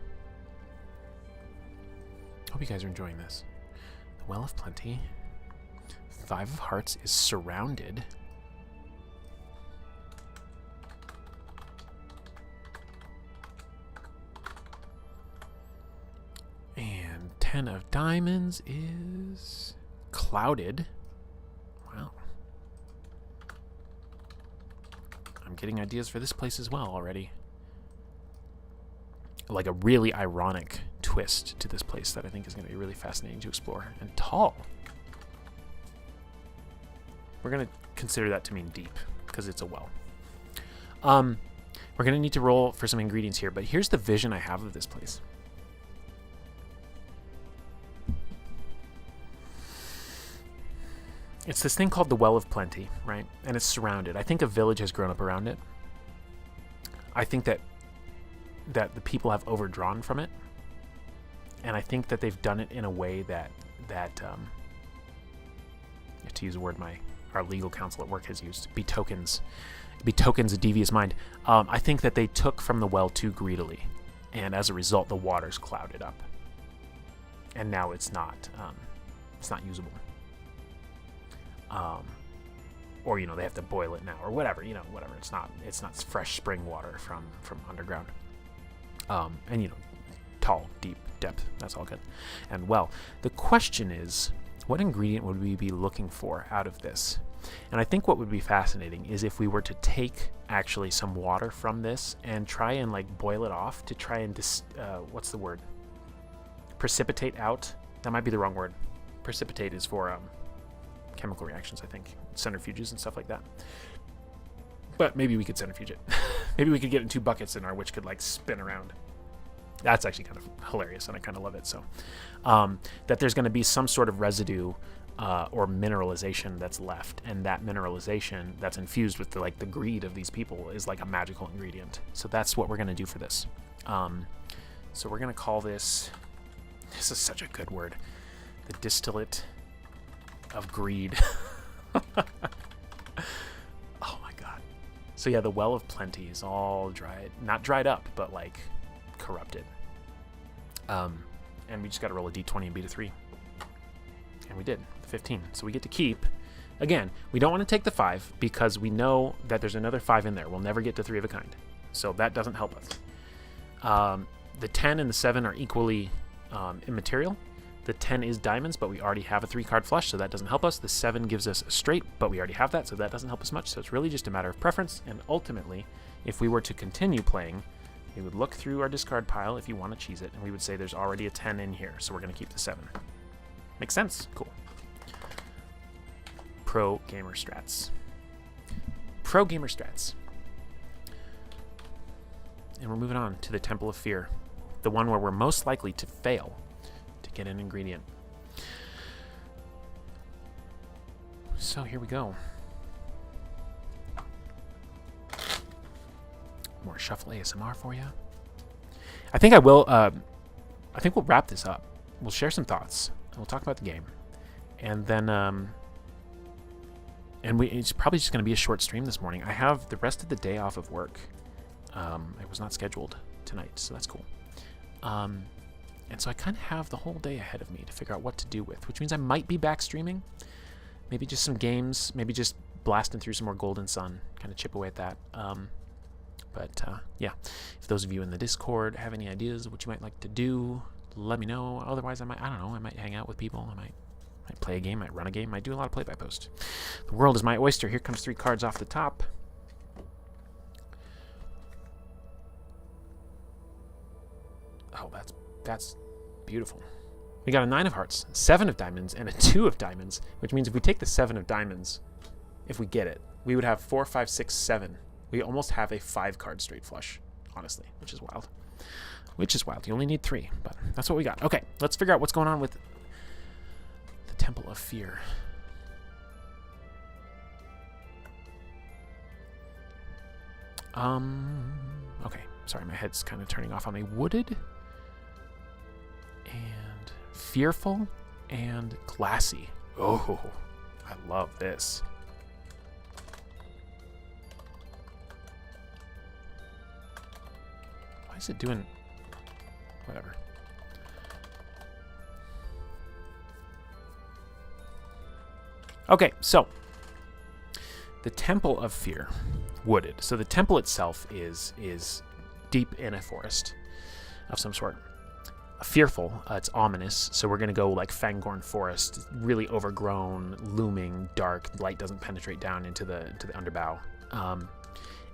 [SPEAKER 1] Hope you guys are enjoying this. The Well of Plenty. 5 of Hearts is surrounded. And 10 of Diamonds is clouded. Wow. I'm getting ideas for this place as well already. Like a really ironic twist to this place that I think is going to be really fascinating to explore. And tall. We're going to consider that to mean deep, because it's a well. We're going to need to roll for some ingredients here, but here's the vision I have of this place. It's this thing called the Well of Plenty, right? And it's surrounded. I think a village has grown up around it. I think that the people have overdrawn from it. And I think that they've done it in a way that to use a word our legal counsel at work has used, betokens a devious mind. I think that they took from the well too greedily, and as a result, the water's clouded up, and now it's not usable. Or they have to boil it now, or whatever. Whatever. It's not fresh spring water from underground. And tall, deep, depth. That's all good. And well, the question is, what ingredient would we be looking for out of this? And I think what would be fascinating is if we were to take actually some water from this and try and boil it off to try and what's the word? Precipitate out. That might be the wrong word. Precipitate is for chemical reactions, I think, centrifuges and stuff like that. But maybe we could centrifuge it. Maybe we could get it in 2 buckets and our witch could like spin around. That's actually kind of hilarious, and I kind of love it. So that there's going to be some sort of residue or mineralization that's left, and that mineralization that's infused with the greed of these people is like a magical ingredient. So that's what we're going to do for this. So we're going to call this is such a good word, the distillate of greed. Oh my god. So yeah, the well of plenty is all dried, not dried up, but like corrupted. And we just got to roll a d20 and beat a 3. And we did, the 15. So we get to keep. Again, we don't want to take the 5 because we know that there's another 5 in there. We'll never get to 3 of a kind. So that doesn't help us. The 10 and the 7 are equally immaterial. The 10 is diamonds, but we already have a 3-card flush, so that doesn't help us. The 7 gives us a straight, but we already have that, so that doesn't help us much. So it's really just a matter of preference. And ultimately, if we were to continue playing, we would look through our discard pile if you want to cheese it, and we would say there's already a 10 in here, so we're going to keep the 7. Makes sense? Cool. Pro gamer strats. Pro gamer strats. And we're moving on to the Temple of Fear, the one where we're most likely to fail to get an ingredient. So here we go. More shuffle ASMR for you. I think I will. I think we'll wrap this up. We'll share some thoughts. And we'll talk about the game, and then it's probably just going to be a short stream this morning. I have the rest of the day off of work. It was not scheduled tonight, so that's cool. And so I kind of have the whole day ahead of me to figure out what to do with, which means I might be back streaming. Maybe just some games. Maybe just blasting through some more Golden Sun. Kind of chip away at that. But yeah, if those of you in the Discord have any ideas of what you might like to do, let me know. Otherwise, I don't know, I might hang out with people. I might play a game, might run a game, might do a lot of play-by-post. The world is my oyster. Here comes 3 cards off the top. Oh, that's beautiful. We got a 9 of hearts, 7 of diamonds, and a 2 of diamonds, which means if we take the 7 of diamonds, if we get it, we would have 4, 5, 6, 7. We almost have a 5-card straight flush, honestly, which is wild. Which is wild. You only need 3, but that's what we got. Okay, let's figure out what's going on with the Temple of Fear. Okay, sorry, my head's kind of turning off on me. Wooded and fearful and glassy. Oh, I love this. Why is it doing... Whatever. Okay, so the Temple of Fear, wooded. So the temple itself is deep in a forest of some sort. Fearful, it's ominous. So we're gonna go like Fangorn Forest, really overgrown, looming, dark. Light doesn't penetrate down into the underbow.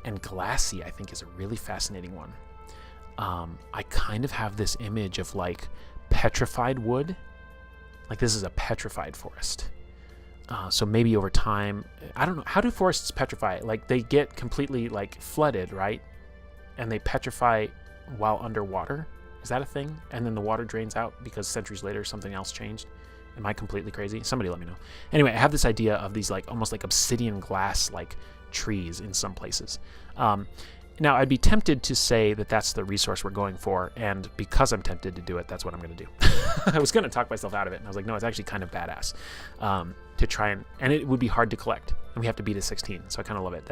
[SPEAKER 1] And glassy, I think, is a really fascinating one. I kind of have this image of like petrified wood. Like this is a petrified forest. So maybe over time, I don't know. How do forests petrify? Like they get completely like flooded, right? And they petrify while underwater. Is that a thing? And then the water drains out because centuries later something else changed. Am I completely crazy? Somebody let me know. Anyway, I have this idea of these like almost like obsidian glass like trees in some places. Now, I'd be tempted to say that that's the resource we're going for, and because I'm tempted to do it, that's what I'm going to do. I was going to talk myself out of it, and I was like, no, it's actually kind of badass to try and it would be hard to collect, and we have to beat a 16, so I kind of love it,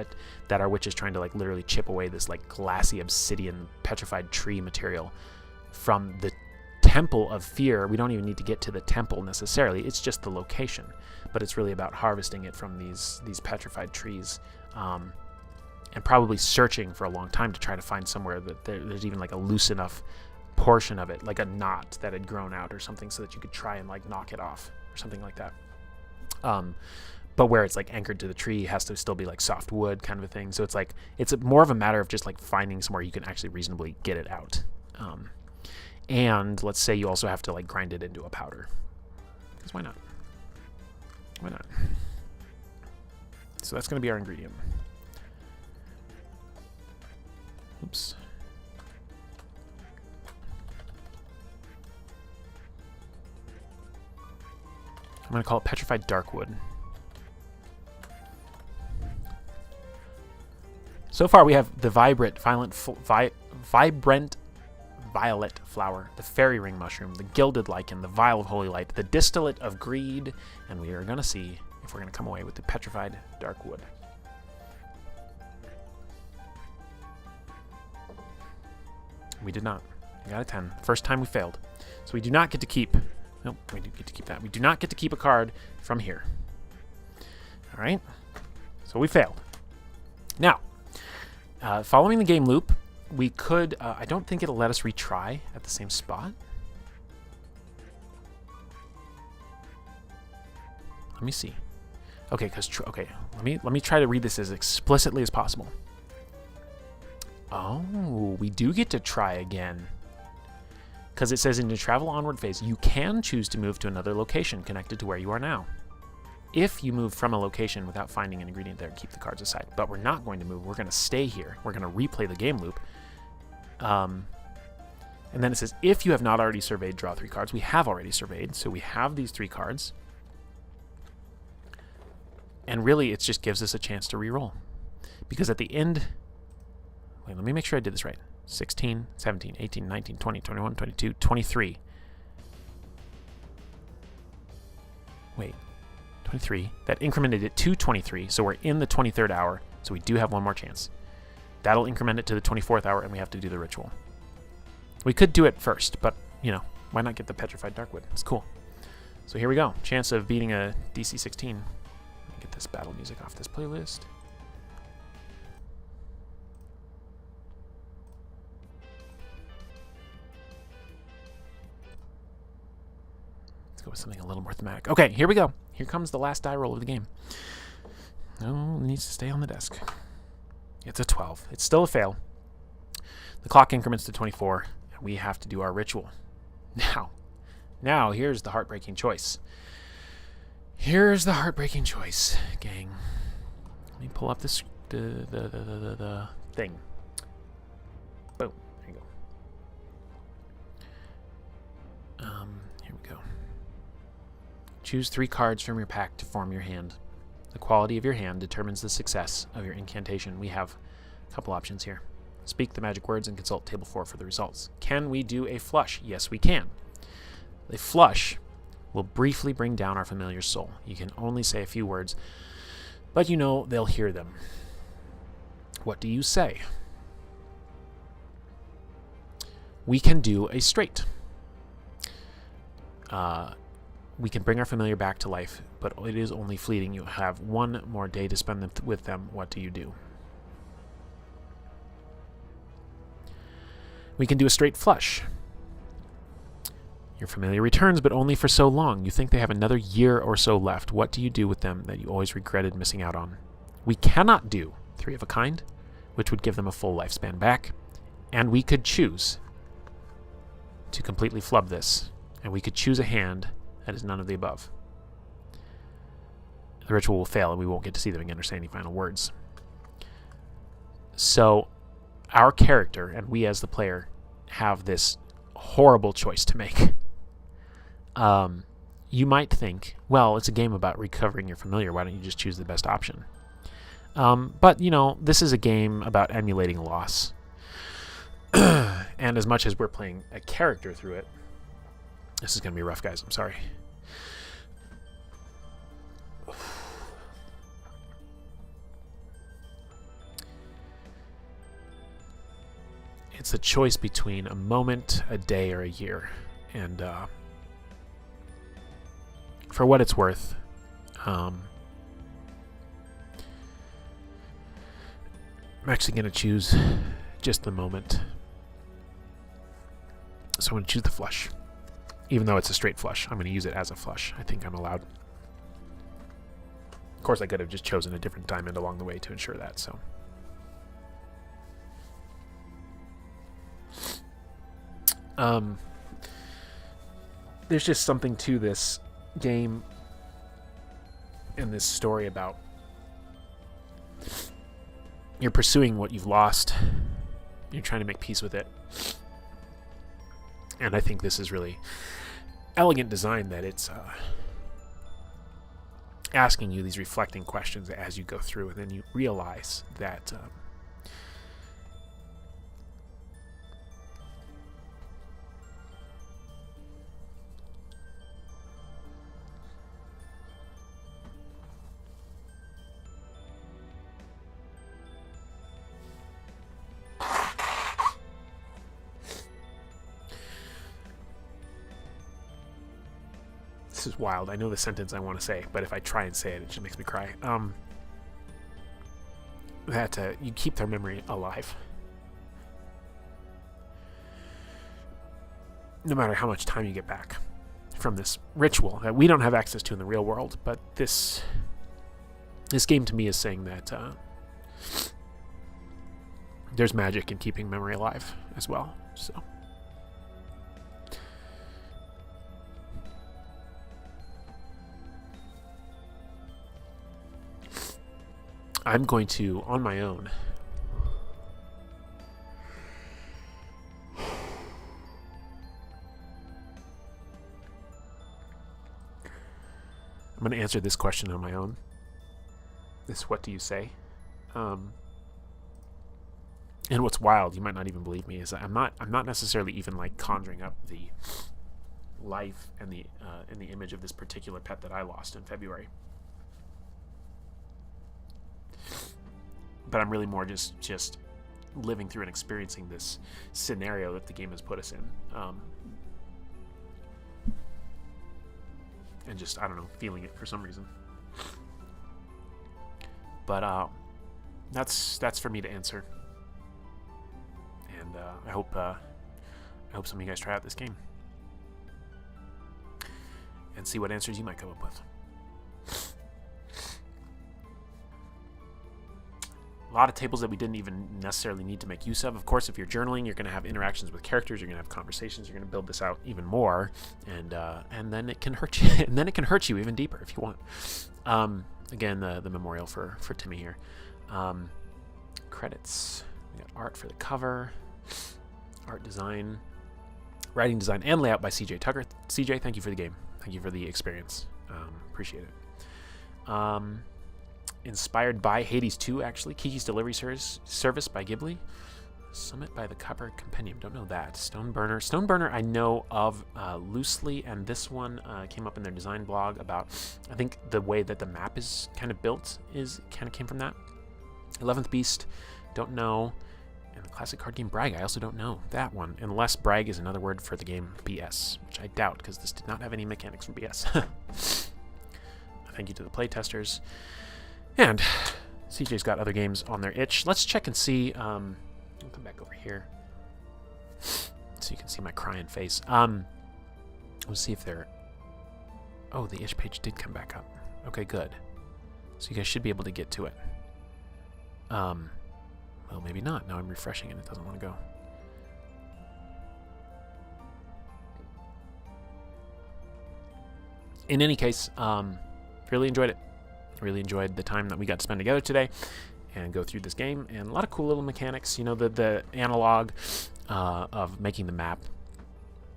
[SPEAKER 1] that our witch is trying to like literally chip away this like glassy obsidian petrified tree material from the Temple of Fear. We don't even need to get to the temple necessarily, it's just the location, but it's really about harvesting it from these petrified trees. And probably searching for a long time to try to find somewhere that there's even like a loose enough portion of it, like a knot that had grown out or something, so that you could try and like knock it off or something like that. But where it's like anchored to the tree has to still be like soft wood kind of a thing. So it's like it's more of a matter of just like finding somewhere you can actually reasonably get it out. And let's say you also have to like grind it into a powder, because why not? Why not? So that's going to be our ingredient. I'm going to call it Petrified Darkwood. So far, we have the vibrant violet flower, the fairy ring mushroom, the gilded lichen, the vial of holy light, the distillate of greed, and we are going to see if we're going to come away with the Petrified Darkwood. We did not. We got a 10. First time we failed. So we do not get to keep... Nope, we do get to keep that. We do not get to keep a card from here. All right? So we failed. Now, following the game loop, we could... I don't think it'll let us retry at the same spot. Let me see. Okay, let me try to read this as explicitly as possible. Oh, we do get to try again. Because it says in the travel onward phase, you can choose to move to another location connected to where you are now. If you move from a location without finding an ingredient there, keep the cards aside. But we're not going to move. We're going to stay here. We're going to replay the game loop. And then it says, if you have not already surveyed, draw 3 cards. We have already surveyed, so we have these 3 cards. And really, it just gives us a chance to reroll. Because at the end... Wait, let me make sure I did this right. 16, 17, 18, 19, 20, 21, 22, 23. Wait, 23. That incremented it to 23, so we're in the 23rd hour, so we do have one more chance. That'll increment it to the 24th hour, and we have to do the ritual. We could do it first, but, you know, why not get the Petrified Darkwood? It's cool. So here we go. Chance of beating a DC 16. Let me get this battle music off this playlist. With something a little more thematic. Okay, here we go. Here comes the last die roll of the game. No, it needs to stay on the desk. It's a 12. It's still a fail. The clock increments to 24, and we have to do our ritual. Now, here's the heartbreaking choice. Here's the heartbreaking choice, gang. Let me pull up this the thing. Boom. There you go. Here we go. Choose 3 cards from your pack to form your hand. The quality of your hand determines the success of your incantation. We have a couple options here. Speak the magic words and consult table 4 for the results. Can we do a flush? Yes, we can. A flush will briefly bring down our familiar's soul. You can only say a few words, but you know they'll hear them. What do you say? We can do a straight. We can bring our familiar back to life, but it is only fleeting. You have 1 more day to spend with them. What do you do? We can do a straight flush. Your familiar returns, but only for so long. You think they have another year or so left. What do you do with them that you always regretted missing out on? We cannot do 3 of a kind, which would give them a full lifespan back. And we could choose to completely flub this. And we could choose a hand that is none of the above. The ritual will fail, and we won't get to see them again or say any final words. So, our character, and we as the player, have this horrible choice to make. You might think, well, it's a game about recovering your familiar. Why don't you just choose the best option? But, you know, this is a game about emulating loss. And as much as we're playing a character through it, this is going to be rough, guys. I'm sorry. It's a choice between a moment, a day, or a year. And for what it's worth, I'm actually going to choose just the moment. So I'm going to choose the flush. Even though it's a straight flush, I'm going to use it as a flush. I think I'm allowed. Of course, I could have just chosen a different diamond along the way to ensure that, so. There's just something to this game and this story about you're pursuing what you've lost. You're trying to make peace with it. And I think this is really elegant design that it's asking you these reflecting questions as you go through, and then you realize that this is wild. I know the sentence I want to say, but if I try and say it, it just makes me cry. That you keep their memory alive. No matter how much time you get back from this ritual that we don't have access to in the real world, but this game to me is saying that there's magic in keeping memory alive as well. So I'm going to, on my own, I'm going to answer this question on my own. This, what do you say? And what's wild, you might not even believe me, is I'm not necessarily even like conjuring up the life and the image of this particular pet that I lost in February. But I'm really more just living through and experiencing this scenario that the game has put us in, and just, I don't know, feeling it for some reason. But that's for me to answer, and I hope some of you guys try out this game and see what answers you might come up with. A lot of tables that we didn't even necessarily need to make use of. Of course, if you're journaling, you're going to have interactions with characters. You're going to have conversations. You're going to build this out even more, and then it can hurt you. And then it can hurt you even deeper if you want. Again, the memorial for Timmy here. Credits. We got art for the cover, art design, writing design, and layout by CJ Tucker. CJ, thank you for the game. Thank you for the experience. Appreciate it. Inspired by Hades 2, actually. Kiki's Delivery Service by Ghibli. Summit by the Copper Compendium. Don't know that. Stoneburner I know of loosely, and this one came up in their design blog about, I think the way that the map is kind of built kind of came from that. 11th Beast, don't know. And the classic card game Brag, I also don't know that one, unless Brag is another word for the game BS, which I doubt, because this did not have any mechanics from BS. Thank you to the playtesters. And CJ's got other games on their itch. Let's check and see. I'll come back over here so you can see my crying face. Let's see if they're... Oh, the itch page did come back up. Okay, good. So you guys should be able to get to it. Well, maybe not. Now I'm refreshing and it doesn't want to go. In any case, really enjoyed it. Really enjoyed the time that we got to spend together today and go through this game, and a lot of cool little mechanics, you know, the analog of making the map.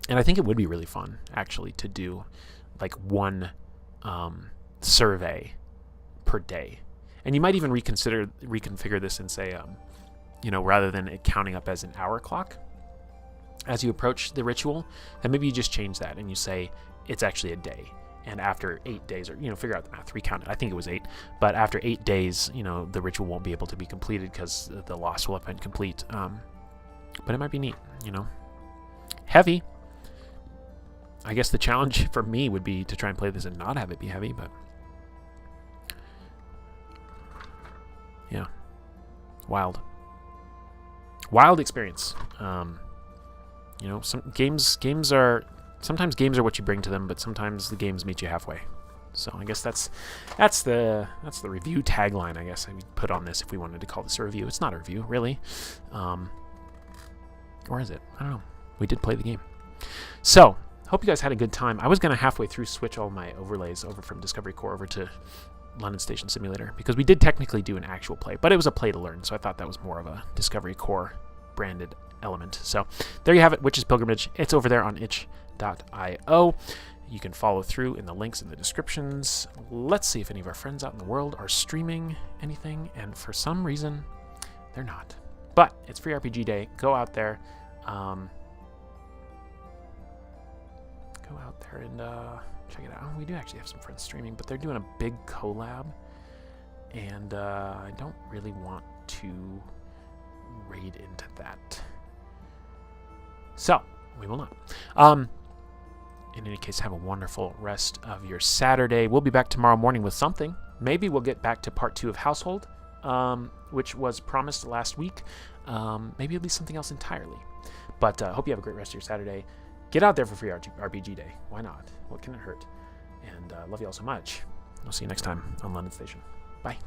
[SPEAKER 1] And I think it would be really fun actually to do like one survey per day, and you might even reconfigure this and say, you know, rather than it counting up as an hour clock as you approach the ritual, then maybe you just change that and you say it's actually a day. And after 8 days, or, you know, figure out the math, recount it. I think it was 8. But after 8 days, you know, the ritual won't be able to be completed because the loss will have been complete. But it might be neat, you know. Heavy. I guess the challenge for me would be to try and play this and not have it be heavy, but... yeah. Wild. Wild experience. You know, some games are... Sometimes games are what you bring to them, but sometimes the games meet you halfway. So I guess that's the review tagline, I guess I would put on this if we wanted to call this a review. It's not a review, really. Or is it? I don't know. We did play the game. So, hope you guys had a good time. I was going to halfway through switch all my overlays over from Discovery Core over to London Station Simulator, because we did technically do an actual play, but it was a play to learn, so I thought that was more of a Discovery Core branded element. So there you have it, Witch's Pilgrimage. It's over there on itch.io. You can follow through in the links in the descriptions. Let's see if any of our friends out in the world are streaming anything, and for some reason, they're not. But it's Free RPG Day. Go out there. Go out there and check it out. Oh, we do actually have some friends streaming, but they're doing a big collab, and I don't really want to raid into that. So, we will not. In any case, have a wonderful rest of your Saturday. We'll be back tomorrow morning with something. Maybe we'll get back to part 2 of Household, which was promised last week. Maybe it'll be something else entirely. But I hope you have a great rest of your Saturday. Get out there for Free RPG Day. Why not? What can it hurt? And love you all so much. I'll see you next time on London Station. Bye.